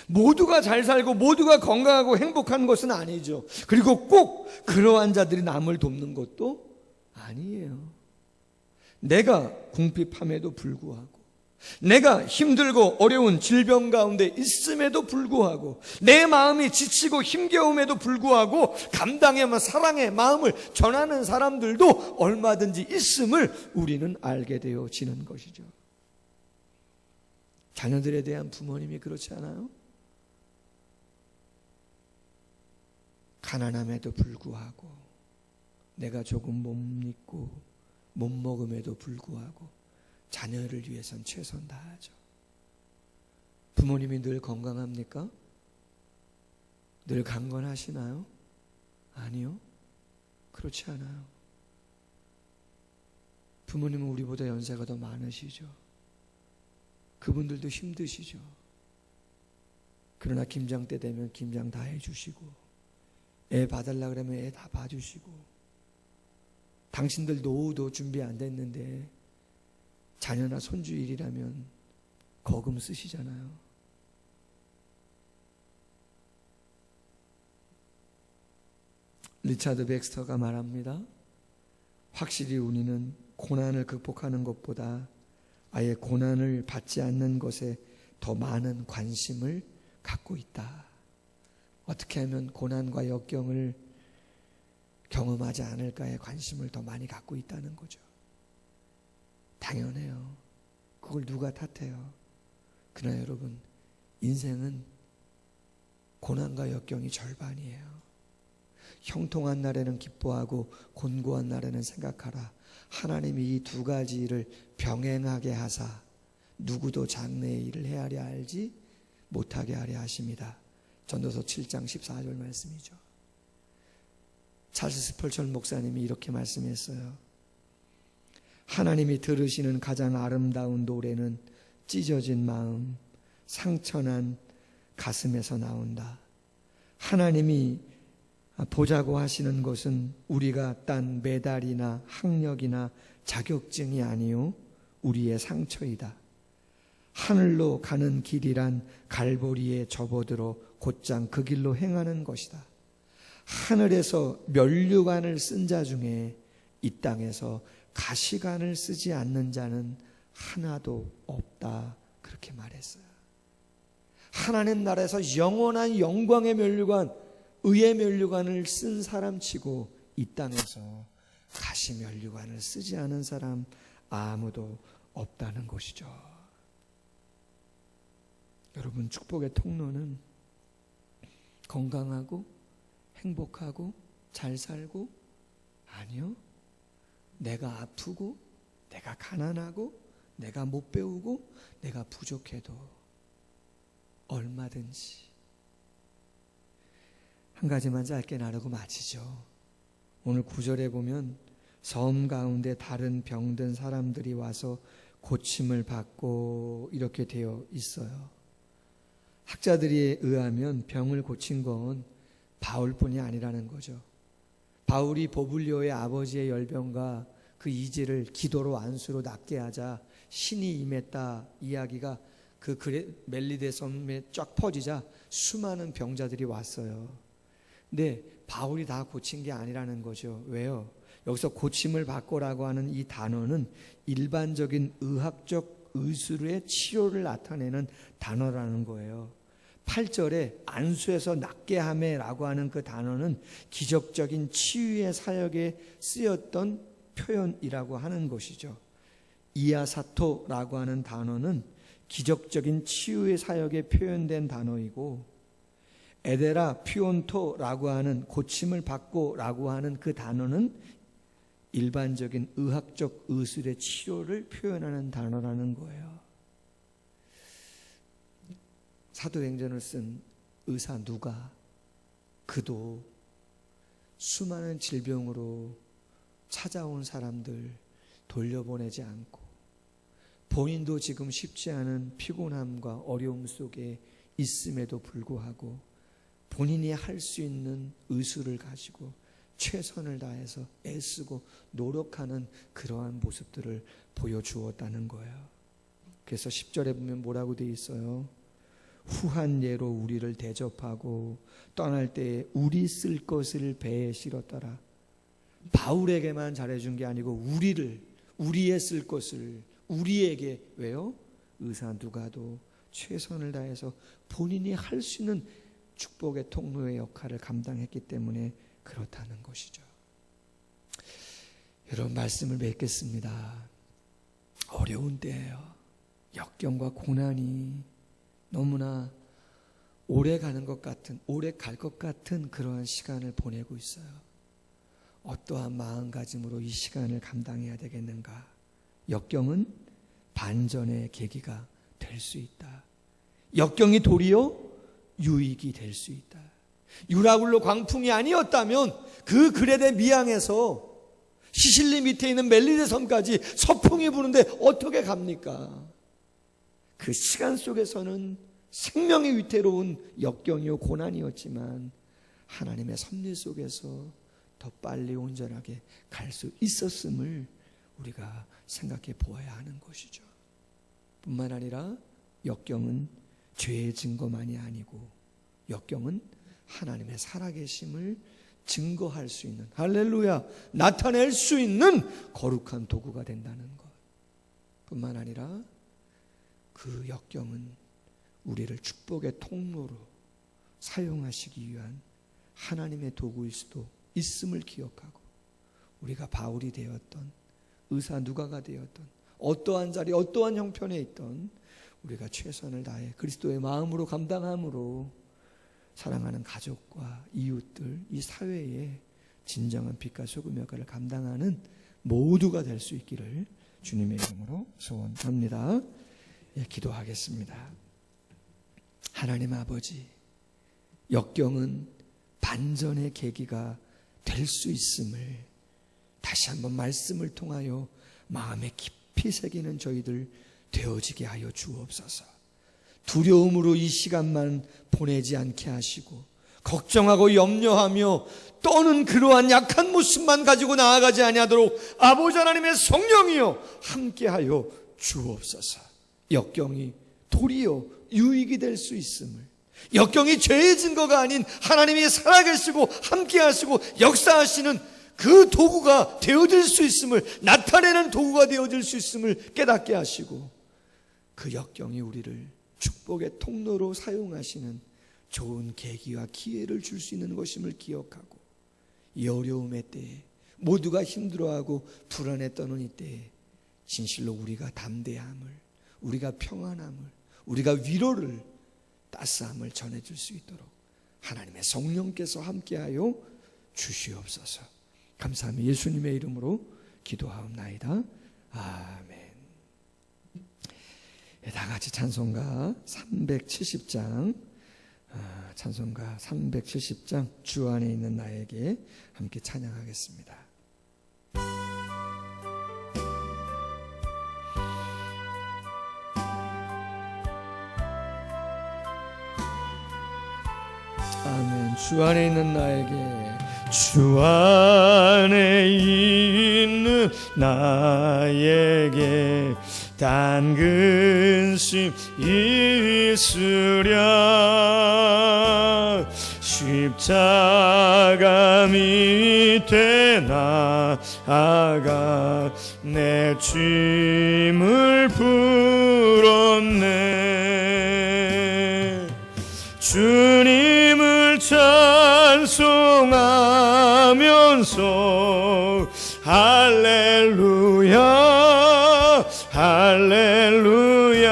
A: 모두가 잘 살고 모두가 건강하고 행복한 것은 아니죠. 그리고 꼭 그러한 자들이 남을 돕는 것도 아니에요. 내가 궁핍함에도 불구하고, 내가 힘들고 어려운 질병 가운데 있음에도 불구하고, 내 마음이 지치고 힘겨움에도 불구하고 감당의 사랑의 마음을 전하는 사람들도 얼마든지 있음을 우리는 알게 되어지는 것이죠. 자녀들에 대한 부모님이 그렇지 않아요? 가난함에도 불구하고, 내가 조금 못 입고 못 먹음에도 불구하고 자녀를 위해선 최선 다하죠. 부모님이 늘 건강합니까? 늘 강건하시나요? 아니요. 그렇지 않아요. 부모님은 우리보다 연세가 더 많으시죠. 그분들도 힘드시죠. 그러나 김장 때 되면 김장 다 해주시고, 애 봐달라 그러면 애 다 봐주시고, 당신들 노후도 준비 안 됐는데 자녀나 손주 일이라면 거금 쓰시잖아요. 리차드 백스터가 말합니다. 확실히 우리는 고난을 극복하는 것보다 아예 고난을 받지 않는 것에 더 많은 관심을 갖고 있다. 어떻게 하면 고난과 역경을 경험하지 않을까에 관심을 더 많이 갖고 있다는 거죠. 당연해요. 그걸 누가 탓해요? 그러나 여러분, 인생은 고난과 역경이 절반이에요. 형통한 날에는 기뻐하고 곤고한 날에는 생각하라. 하나님이 이 두 가지를 병행하게 하사 누구도 장래의 일을 헤아려 알지 못하게 하려 하십니다. 전도서 7장 14절 말씀이죠. 찰스 스펄전 목사님이 이렇게 말씀했어요. 하나님이 들으시는 가장 아름다운 노래는 찢어진 마음, 상처난 가슴에서 나온다. 하나님이 보자고 하시는 것은 우리가 딴 메달이나 학력이나 자격증이 아니요 우리의 상처이다. 하늘로 가는 길이란 갈보리에 접어들어 곧장 그 길로 행하는 것이다. 하늘에서 면류관을 쓴 자 중에 이 땅에서 가시관을 쓰지 않는 자는 하나도 없다. 그렇게 말했어요. 하나님 나라에서 영원한 영광의 면류관, 의의 면류관을 쓴 사람치고 이 땅에서 가시 면류관을 쓰지 않은 사람 아무도 없다는 것이죠. 여러분, 축복의 통로는 건강하고 행복하고 잘 살고, 아니요, 내가 아프고 내가 가난하고 내가 못 배우고 내가 부족해도 얼마든지. 한 가지만 짧게 나누고 마치죠. 오늘 9절에 보면 섬 가운데 다른 병든 사람들이 와서 고침을 받고 이렇게 되어 있어요. 학자들에 의하면 병을 고친 건 바울뿐이 아니라는 거죠. 바울이 보블리오의 아버지의 열병과 그 이질을 기도로 안수로 낫게 하자 신이 임했다 이야기가 그 멜리데 섬에 쫙 퍼지자 수많은 병자들이 왔어요. 근데 바울이 다 고친 게 아니라는 거죠. 왜요? 여기서 고침을 받고라고 하는 이 단어는 일반적인 의학적 의술의 치료를 나타내는 단어라는 거예요. 8절에 안수에서 낫게 하매라고 하는 그 단어는 기적적인 치유의 사역에 쓰였던 표현이라고 하는 것이죠. 이아사토라고 하는 단어는 기적적인 치유의 사역에 표현된 단어이고, 에데라 피온토라고 하는 고침을 받고라고 하는 그 단어는 일반적인 의학적 의술의 치료를 표현하는 단어라는 거예요. 사도행전을 쓴 의사 누가, 그도 수많은 질병으로 찾아온 사람들 돌려보내지 않고, 본인도 지금 쉽지 않은 피곤함과 어려움 속에 있음에도 불구하고 본인이 할 수 있는 의술을 가지고 최선을 다해서 애쓰고 노력하는 그러한 모습들을 보여주었다는 거예요. 그래서 10절에 보면 뭐라고 되어 있어요? 후한 예로 우리를 대접하고 떠날 때에 우리 쓸 것을 배에 실었더라. 바울에게만 잘해준 게 아니고 우리의 쓸 것을 우리에게, 왜요? 의사 누가도 최선을 다해서 본인이 할 수 있는 축복의 통로의 역할을 감당했기 때문에 그렇다는 것이죠. 여러분, 말씀을 맺겠습니다. 어려운 때예요. 역경과 고난이 너무나 오래 가는 것 같은, 오래 갈 것 같은 그러한 시간을 보내고 있어요. 어떠한 마음가짐으로 이 시간을 감당해야 되겠는가? 역경은 반전의 계기가 될 수 있다. 역경이 도리어 유익이 될 수 있다. 유라굴로 광풍이 아니었다면 그 그레데 미항에서 시실리 밑에 있는 멜리데 섬까지 서풍이 부는데 어떻게 갑니까? 그 시간 속에서는 생명이 위태로운 역경이요 고난이었지만 하나님의 섭리 속에서 더 빨리 온전하게 갈 수 있었음을 우리가 생각해 보아야 하는 것이죠. 뿐만 아니라 역경은 죄의 증거만이 아니고 역경은 하나님의 살아계심을 증거할 수 있는, 할렐루야, 나타낼 수 있는 거룩한 도구가 된다는 것. 뿐만 아니라 그 역경은 우리를 축복의 통로로 사용하시기 위한 하나님의 도구일 수도 있음을 기억하고, 우리가 바울이 되었던, 의사 누가가 되었던, 어떠한 자리 어떠한 형편에 있던 우리가 최선을 다해 그리스도의 마음으로 감당함으로 사랑하는 가족과 이웃들, 이 사회에 진정한 빛과 소금 역할을 감당하는 모두가 될 수 있기를 주님의 이름으로 소원합니다. 기도하겠습니다. 하나님 아버지, 역경은 반전의 계기가 될 수 있음을 다시 한번 말씀을 통하여 마음에 깊이 새기는 저희들 되어지게 하여 주옵소서. 두려움으로 이 시간만 보내지 않게 하시고, 걱정하고 염려하며 떠는 그러한 약한 모습만 가지고 나아가지 아니하도록 아버지 하나님의 성령이여 함께하여 주옵소서. 역경이 도리어 유익이 될 수 있음을, 역경이 죄의 증거가 아닌 하나님이 살아계시고 함께하시고 역사하시는 그 도구가 되어질 수 있음을, 나타내는 도구가 되어질 수 있음을 깨닫게 하시고, 그 역경이 우리를 축복의 통로로 사용하시는 좋은 계기와 기회를 줄 수 있는 것임을 기억하고, 이 어려움의 때에 모두가 힘들어하고 불안에 떠는 이 때에 진실로 우리가 담대함을, 우리가 평안함을, 우리가 위로를, 따스함을 전해줄 수 있도록 하나님의 성령께서 함께하여 주시옵소서. 감사하며 예수님의 이름으로 기도하옵나이다. 아멘. 다 같이 찬송가 370장, 찬송가 370장 주 안에 있는 나에게 함께 찬양하겠습니다. 아멘. 주 안에 있는 나에게, 주 안에 있는 나에게 단 근심 있으랴. 십자가 밑에 나아가 내 짐을 풀었네. 주님을 찬송하면서
C: 할렐루야 할렐루야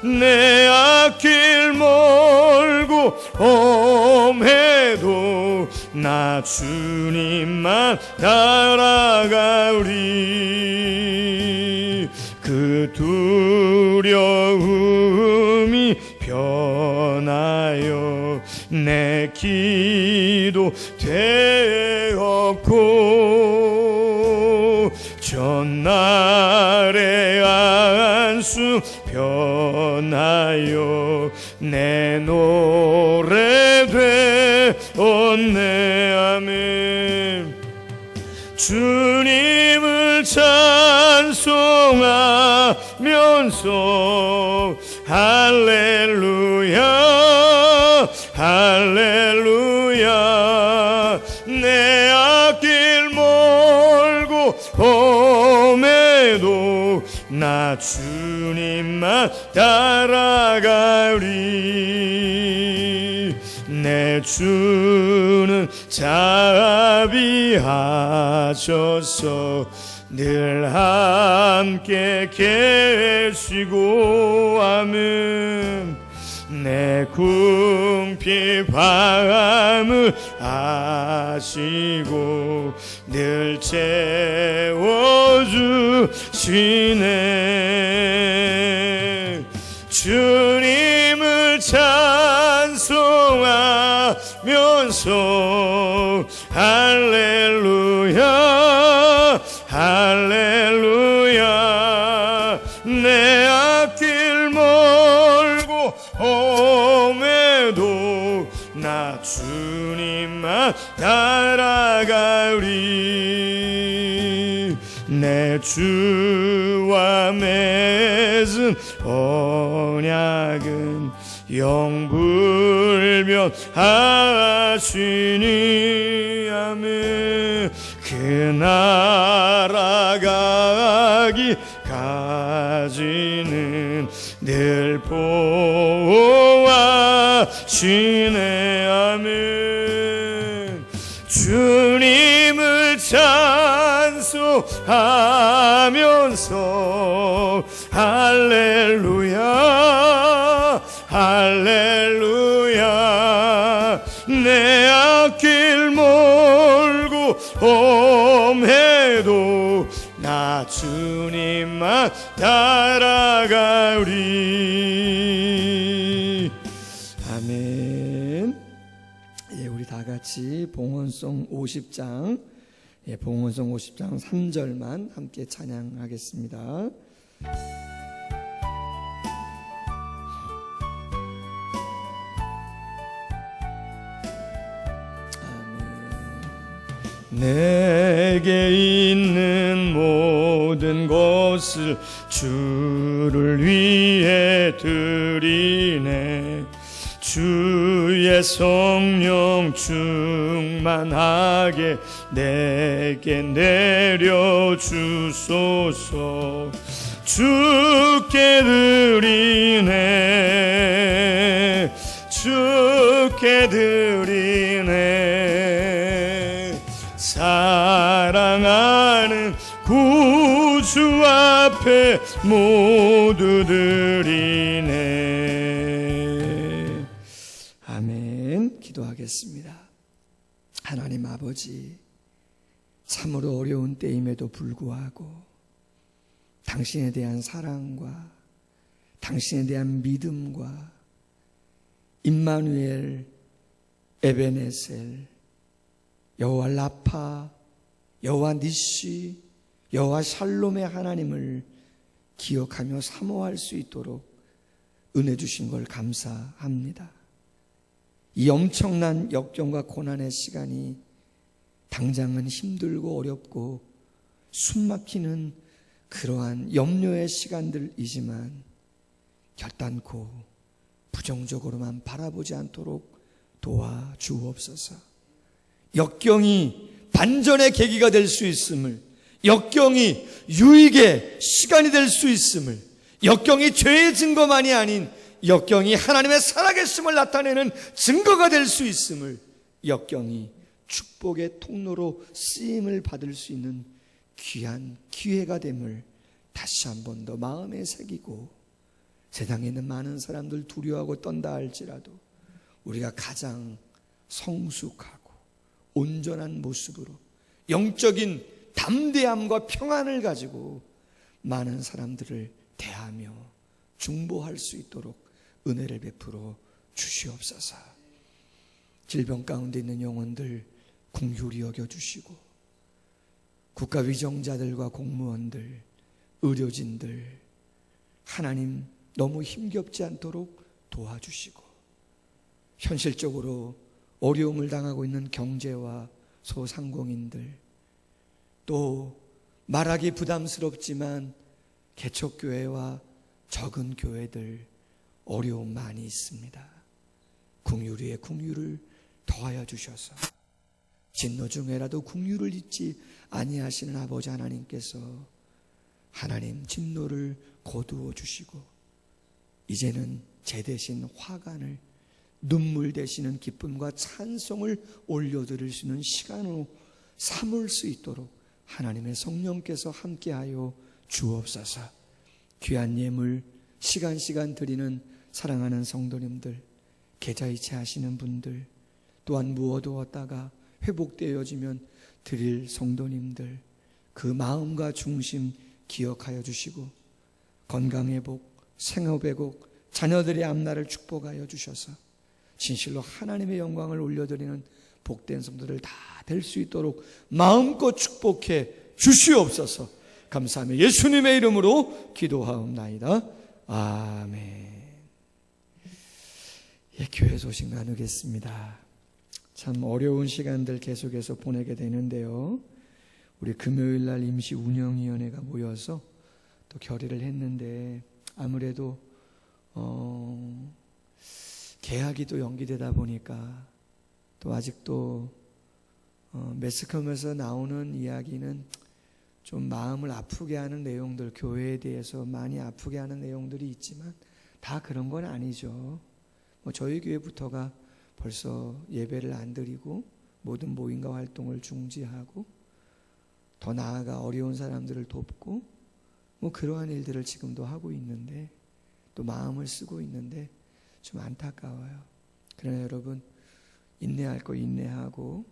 C: 내 앞길 멀고 험해도 나 주님만 따라가리 그 두려움이 변하여 내 기도 되었고 전날의 안수 변하여 내 노래 되었네 아멘 주님을 찬송하면서 할렐루야 할렐루야 내 앞길 멀고 험해도 나 주님만 따라가리 내 주는 자비하셔서 늘 함께 계시고 아멘 내 궁핍함을 아시고 늘 채워주시네 주님을 찬송하면서 할렐루야 할렐루야 내 앞길 멀고 험해도 나 주님만 따라가리 내 주와 맺은 언약은 영불변하시니 아멘 그 나라 가기까지는 늘 보호하시네 아멘 주님을 찬송하면서 할렐루야 할렐루야 내 앞길 멀고 험해도 나 주님만 따라가리 아멘 우리 다 같이 봉헌송 50장 봉헌송 50장 3절만 함께 찬양하겠습니다. 내게 있는 모든 것을 주를 위해 드리네 주의 성령 충만하게 내게 내려주소서 주께 드리네 주께 드리네 사랑하는 구주 앞에 모두 드리네 아멘 기도하겠습니다. 하나님 아버지 참으로 어려운 때임에도 불구하고 당신에 대한 사랑과 당신에 대한 믿음과 임마누엘 에베네셀 여호와 라파 여호와 니시 여호와 샬롬의 하나님을 기억하며 사모할 수 있도록 은혜 주신 걸 감사합니다. 이 엄청난 역경과 고난의 시간이 당장은 힘들고 어렵고 숨막히는 그러한 염려의 시간들이지만 결단코 부정적으로만 바라보지 않도록 도와주옵소서. 역경이 반전의 계기가 될 수 있음을, 역경이 유익의 시간이 될 수 있음을, 역경이 죄의 증거만이 아닌 역경이 하나님의 살아계심을 나타내는 증거가 될 수 있음을, 역경이 축복의 통로로 쓰임을 받을 수 있는 귀한 기회가 됨을 다시 한 번 더 마음에 새기고, 세상에 있는 많은 사람들 두려워하고 떤다 할지라도 우리가 가장 성숙하고 온전한 모습으로 영적인 담대함과 평안을 가지고 많은 사람들을 대하며 중보할 수 있도록 은혜를 베풀어 주시옵소서. 질병 가운데 있는 영혼들 긍휼히 여겨주시고, 국가 위정자들과 공무원들, 의료진들 하나님 너무 힘겹지 않도록 도와주시고, 현실적으로 어려움을 당하고 있는 경제와 소상공인들, 또 말하기 부담스럽지만 개척교회와 적은 교회들 어려움 많이 있습니다. 긍휼 위에 긍휼을 더하여 주셔서 진노 중에라도 긍휼을 잊지 아니하시는 아버지 하나님께서 하나님 진노를 거두어 주시고, 이제는 제 대신 화관을, 눈물 대신은 기쁨과 찬송을 올려드릴 수 있는 시간으로 삼을 수 있도록 하나님의 성령께서 함께하여 주옵소서. 귀한 예물 시간 드리는 사랑하는 성도님들, 계좌이체 하시는 분들, 또한 무어두었다가 회복되어지면 드릴 성도님들, 그 마음과 중심 기억하여 주시고, 건강회복, 생업회복, 자녀들의 앞날을 축복하여 주셔서 진실로 하나님의 영광을 올려드리는 복된 성도들 다 될 수 있도록 마음껏 축복해 주시옵소서. 감사하며 예수님의 이름으로 기도하옵나이다. 아멘. 예, 교회 소식 나누겠습니다. 참 어려운 시간들 계속해서 보내게 되는데요, 우리 금요일날 임시 운영위원회가 모여서 또 결의를 했는데, 아무래도 개학이 또 연기되다 보니까 또 아직도 매스컴에서 나오는 이야기는 좀 마음을 아프게 하는 내용들, 교회에 대해서 많이 아프게 하는 내용들이 있지만 다 그런 건 아니죠. 저희 교회부터가 벌써 예배를 안 드리고 모든 모임과 활동을 중지하고, 더 나아가 어려운 사람들을 돕고 그러한 일들을 지금도 하고 있는데, 또 마음을 쓰고 있는데 좀 안타까워요. 그러나 여러분, 인내할 거 인내하고,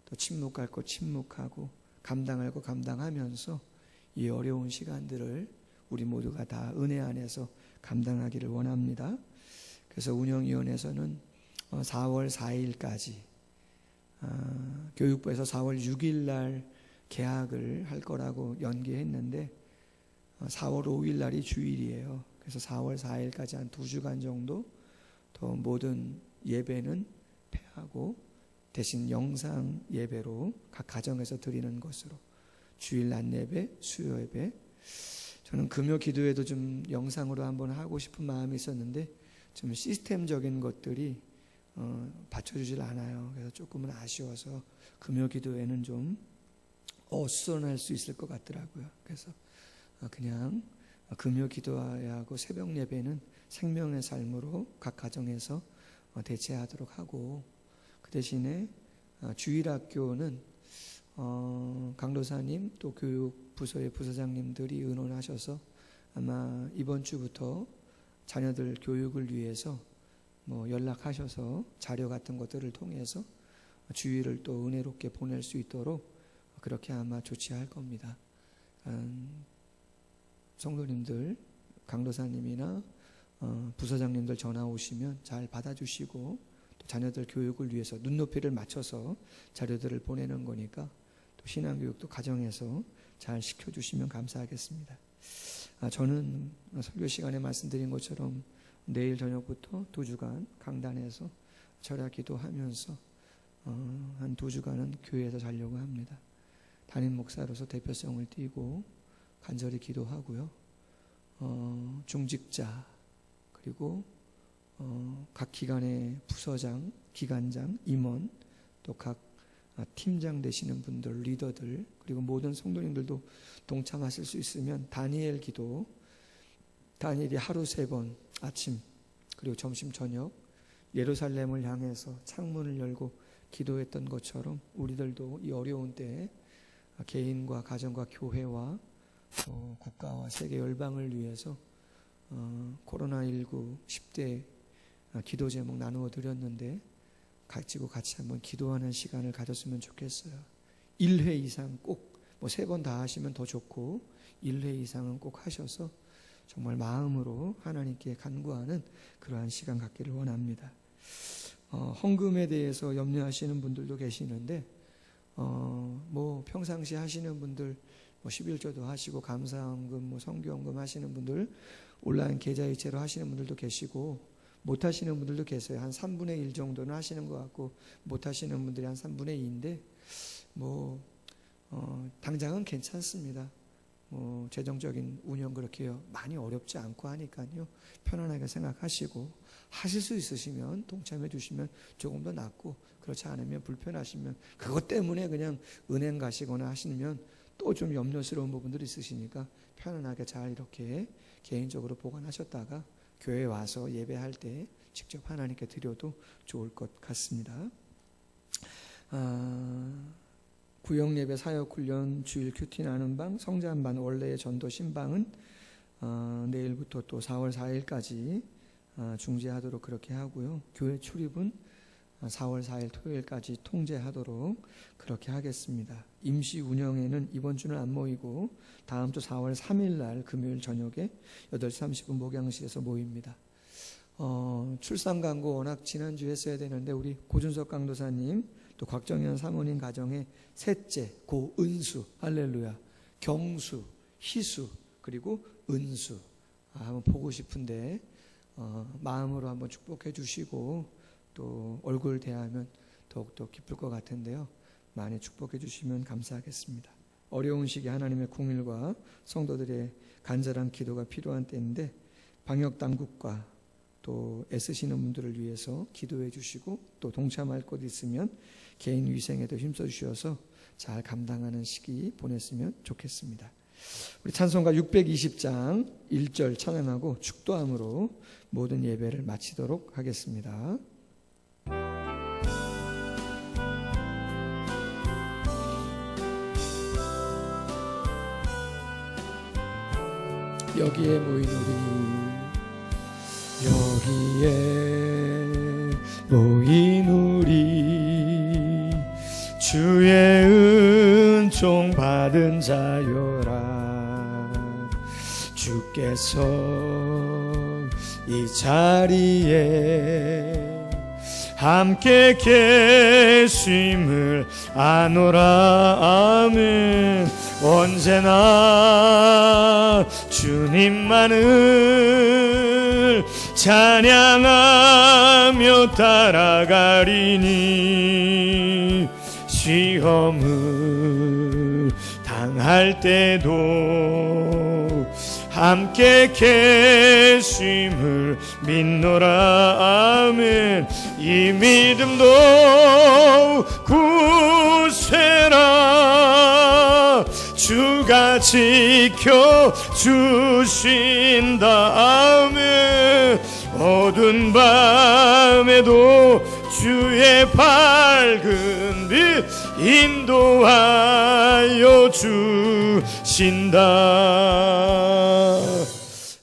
C: 또 침묵할 거 침묵하고, 감당할 거 감당하면서 이 어려운 시간들을 우리 모두가 다 은혜 안에서 감당하기를 원합니다. 그래서 운영위원회에서는 4월 4일까지, 교육부에서 4월 6일 날 개학을 할 거라고 연기했는데 4월 5일 날이 주일이에요. 그래서 4월 4일까지 한 2주간 정도 더 모든 예배는 폐하고 대신 영상 예배로 각 가정에서 드리는 것으로, 주일 낮 예배, 수요 예배. 저는 금요 기도회도 좀 영상으로 한번 하고 싶은 마음이 있었는데 좀 시스템적인 것들이 받쳐주질 않아요. 그래서 조금은 아쉬워서 금요 기도회는 좀 수선할 수 있을 것 같더라고요. 그래서 그냥 금요 기도회하고 새벽 예배는 생명의 삶으로 각 가정에서 대체하도록 하고, 그 대신에 주일학교는 강도사님 또 교육부서의 부서장님들이 의논하셔서 아마 이번 주부터 자녀들 교육을 위해서 연락하셔서 자료 같은 것들을 통해서 주일을 또 은혜롭게 보낼 수 있도록 그렇게 아마 조치할 겁니다. 성도님들, 강도사님이나 부서장님들 전화 오시면 잘 받아주시고, 또 자녀들 교육을 위해서 눈높이를 맞춰서 자료들을 보내는 거니까 또 신앙교육도 가정에서 잘 시켜주시면 감사하겠습니다. 저는 설교 시간에 말씀드린 것처럼 내일 저녁부터 2주간 강단에서 절야 기도하면서 한 2주간은 교회에서 자려고 합니다. 담임 목사로서 대표성을 띠고 간절히 기도하고요. 중직자 그리고 각 기관의 부서장, 기관장, 임원, 또 각 팀장 되시는 분들, 리더들, 그리고 모든 성도님들도 동참하실 수 있으면 다니엘 기도, 다니엘이 하루 3번 아침 그리고 점심 저녁 예루살렘을 향해서 창문을 열고
A: 기도했던 것처럼 우리들도 이 어려운 때에 개인과 가정과 교회와 또 국가와 세계 열방을 위해서 코로나19 10대 기도 제목 나누어 드렸는데 가지고 같이 한번 기도하는 시간을 가졌으면 좋겠어요. 1회 이상 꼭, 뭐 3번 다 하시면 더 좋고 1회 이상은 꼭 하셔서 정말 마음으로 하나님께 간구하는 그러한 시간 갖기를 원합니다. 헌금에 대해서 염려하시는 분들도 계시는데 뭐 평상시 하시는 분들 뭐 11조도 하시고 감사헌금, 뭐 성교헌금 하시는 분들, 온라인 계좌이체로 하시는 분들도 계시고 못 하시는 분들도 계세요. 한 3분의 1 정도는 하시는 것 같고 못 하시는 분들이 한 3분의 2인데 뭐 당장은 괜찮습니다. 뭐 재정적인 운영 그렇게 많이 어렵지 않고 하니까요. 편안하게 생각하시고 하실 수 있으시면 동참해 주시면 조금 더 낫고 그렇지 않으면 불편하시면 그것 때문에 그냥 은행 가시거나 하시면 또 좀 염려스러운 부분들이 있으시니까 편안하게 잘 이렇게 개인적으로 보관하셨다가 교회에 와서 예배할 때 직접 하나님께 드려도 좋을 것 같습니다. 구역예배 사역훈련 주일 큐티 나눔방 성장반 원래의 전도 신방은 내일부터 또 4월 4일까지 중지하도록 그렇게 하고요. 교회 출입은 4월 4일 토요일까지 통제하도록 그렇게 하겠습니다. 임시 운영에는 이번 주는 안 모이고 다음 주 4월 3일 날 금요일 저녁에 8시 30분 목양실에서 모입니다. 출산 광고 워낙 지난주에 했어야 되는데 우리 고준석 강도사님 또 곽정현 사모님 가정의 셋째 고은수, 할렐루야, 경수, 희수 그리고 은수 한번 보고 싶은데 마음으로 한번 축복해 주시고 또 얼굴 대하면 더욱더 기쁠 것 같은데요. 많이 축복해 주시면 감사하겠습니다. 어려운 시기 하나님의 공일과 성도들의 간절한 기도가 필요한 때인데 방역당국과 또 애쓰시는 분들을 위해서 기도해 주시고 또 동참할 곳 있으면 개인 위생에도 힘써 주셔서 잘 감당하는 시기 보냈으면 좋겠습니다. 우리 찬송가 620장 1절 찬양하고 축도함으로 모든 예배를 마치도록 하겠습니다. 여기에 모인 우리 주의 은총 받은 자요라. 주께서 이 자리에 함께 계심을 아노라. 아멘. 언제나 주님만을 찬양하며 따라가리니 시험을 당할 때도 함께 계심을 믿노라. 아멘. 이 믿음도 굳세라. 주가 지켜주신다. 아멘. 어두운 밤에도 주의 밝은 빛 인도하여 주신다.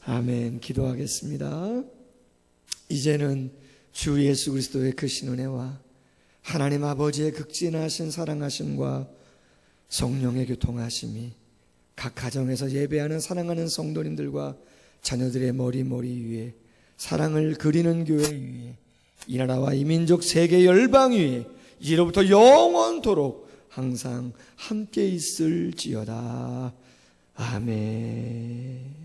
A: 아멘. 기도하겠습니다. 이제는 주 예수 그리스도의 크신 은혜와 하나님 아버지의 극진하신 사랑하심과 성령의 교통하심이 각 가정에서 예배하는 사랑하는 성도님들과 자녀들의 머리 위에 사랑을 그리는 교회 위에 이 나라와 이 민족 세계 열방 위에 이제로부터 영원토록 항상 함께 있을지어다. 아멘.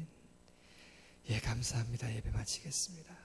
A: 예, 감사합니다. 예배 마치겠습니다.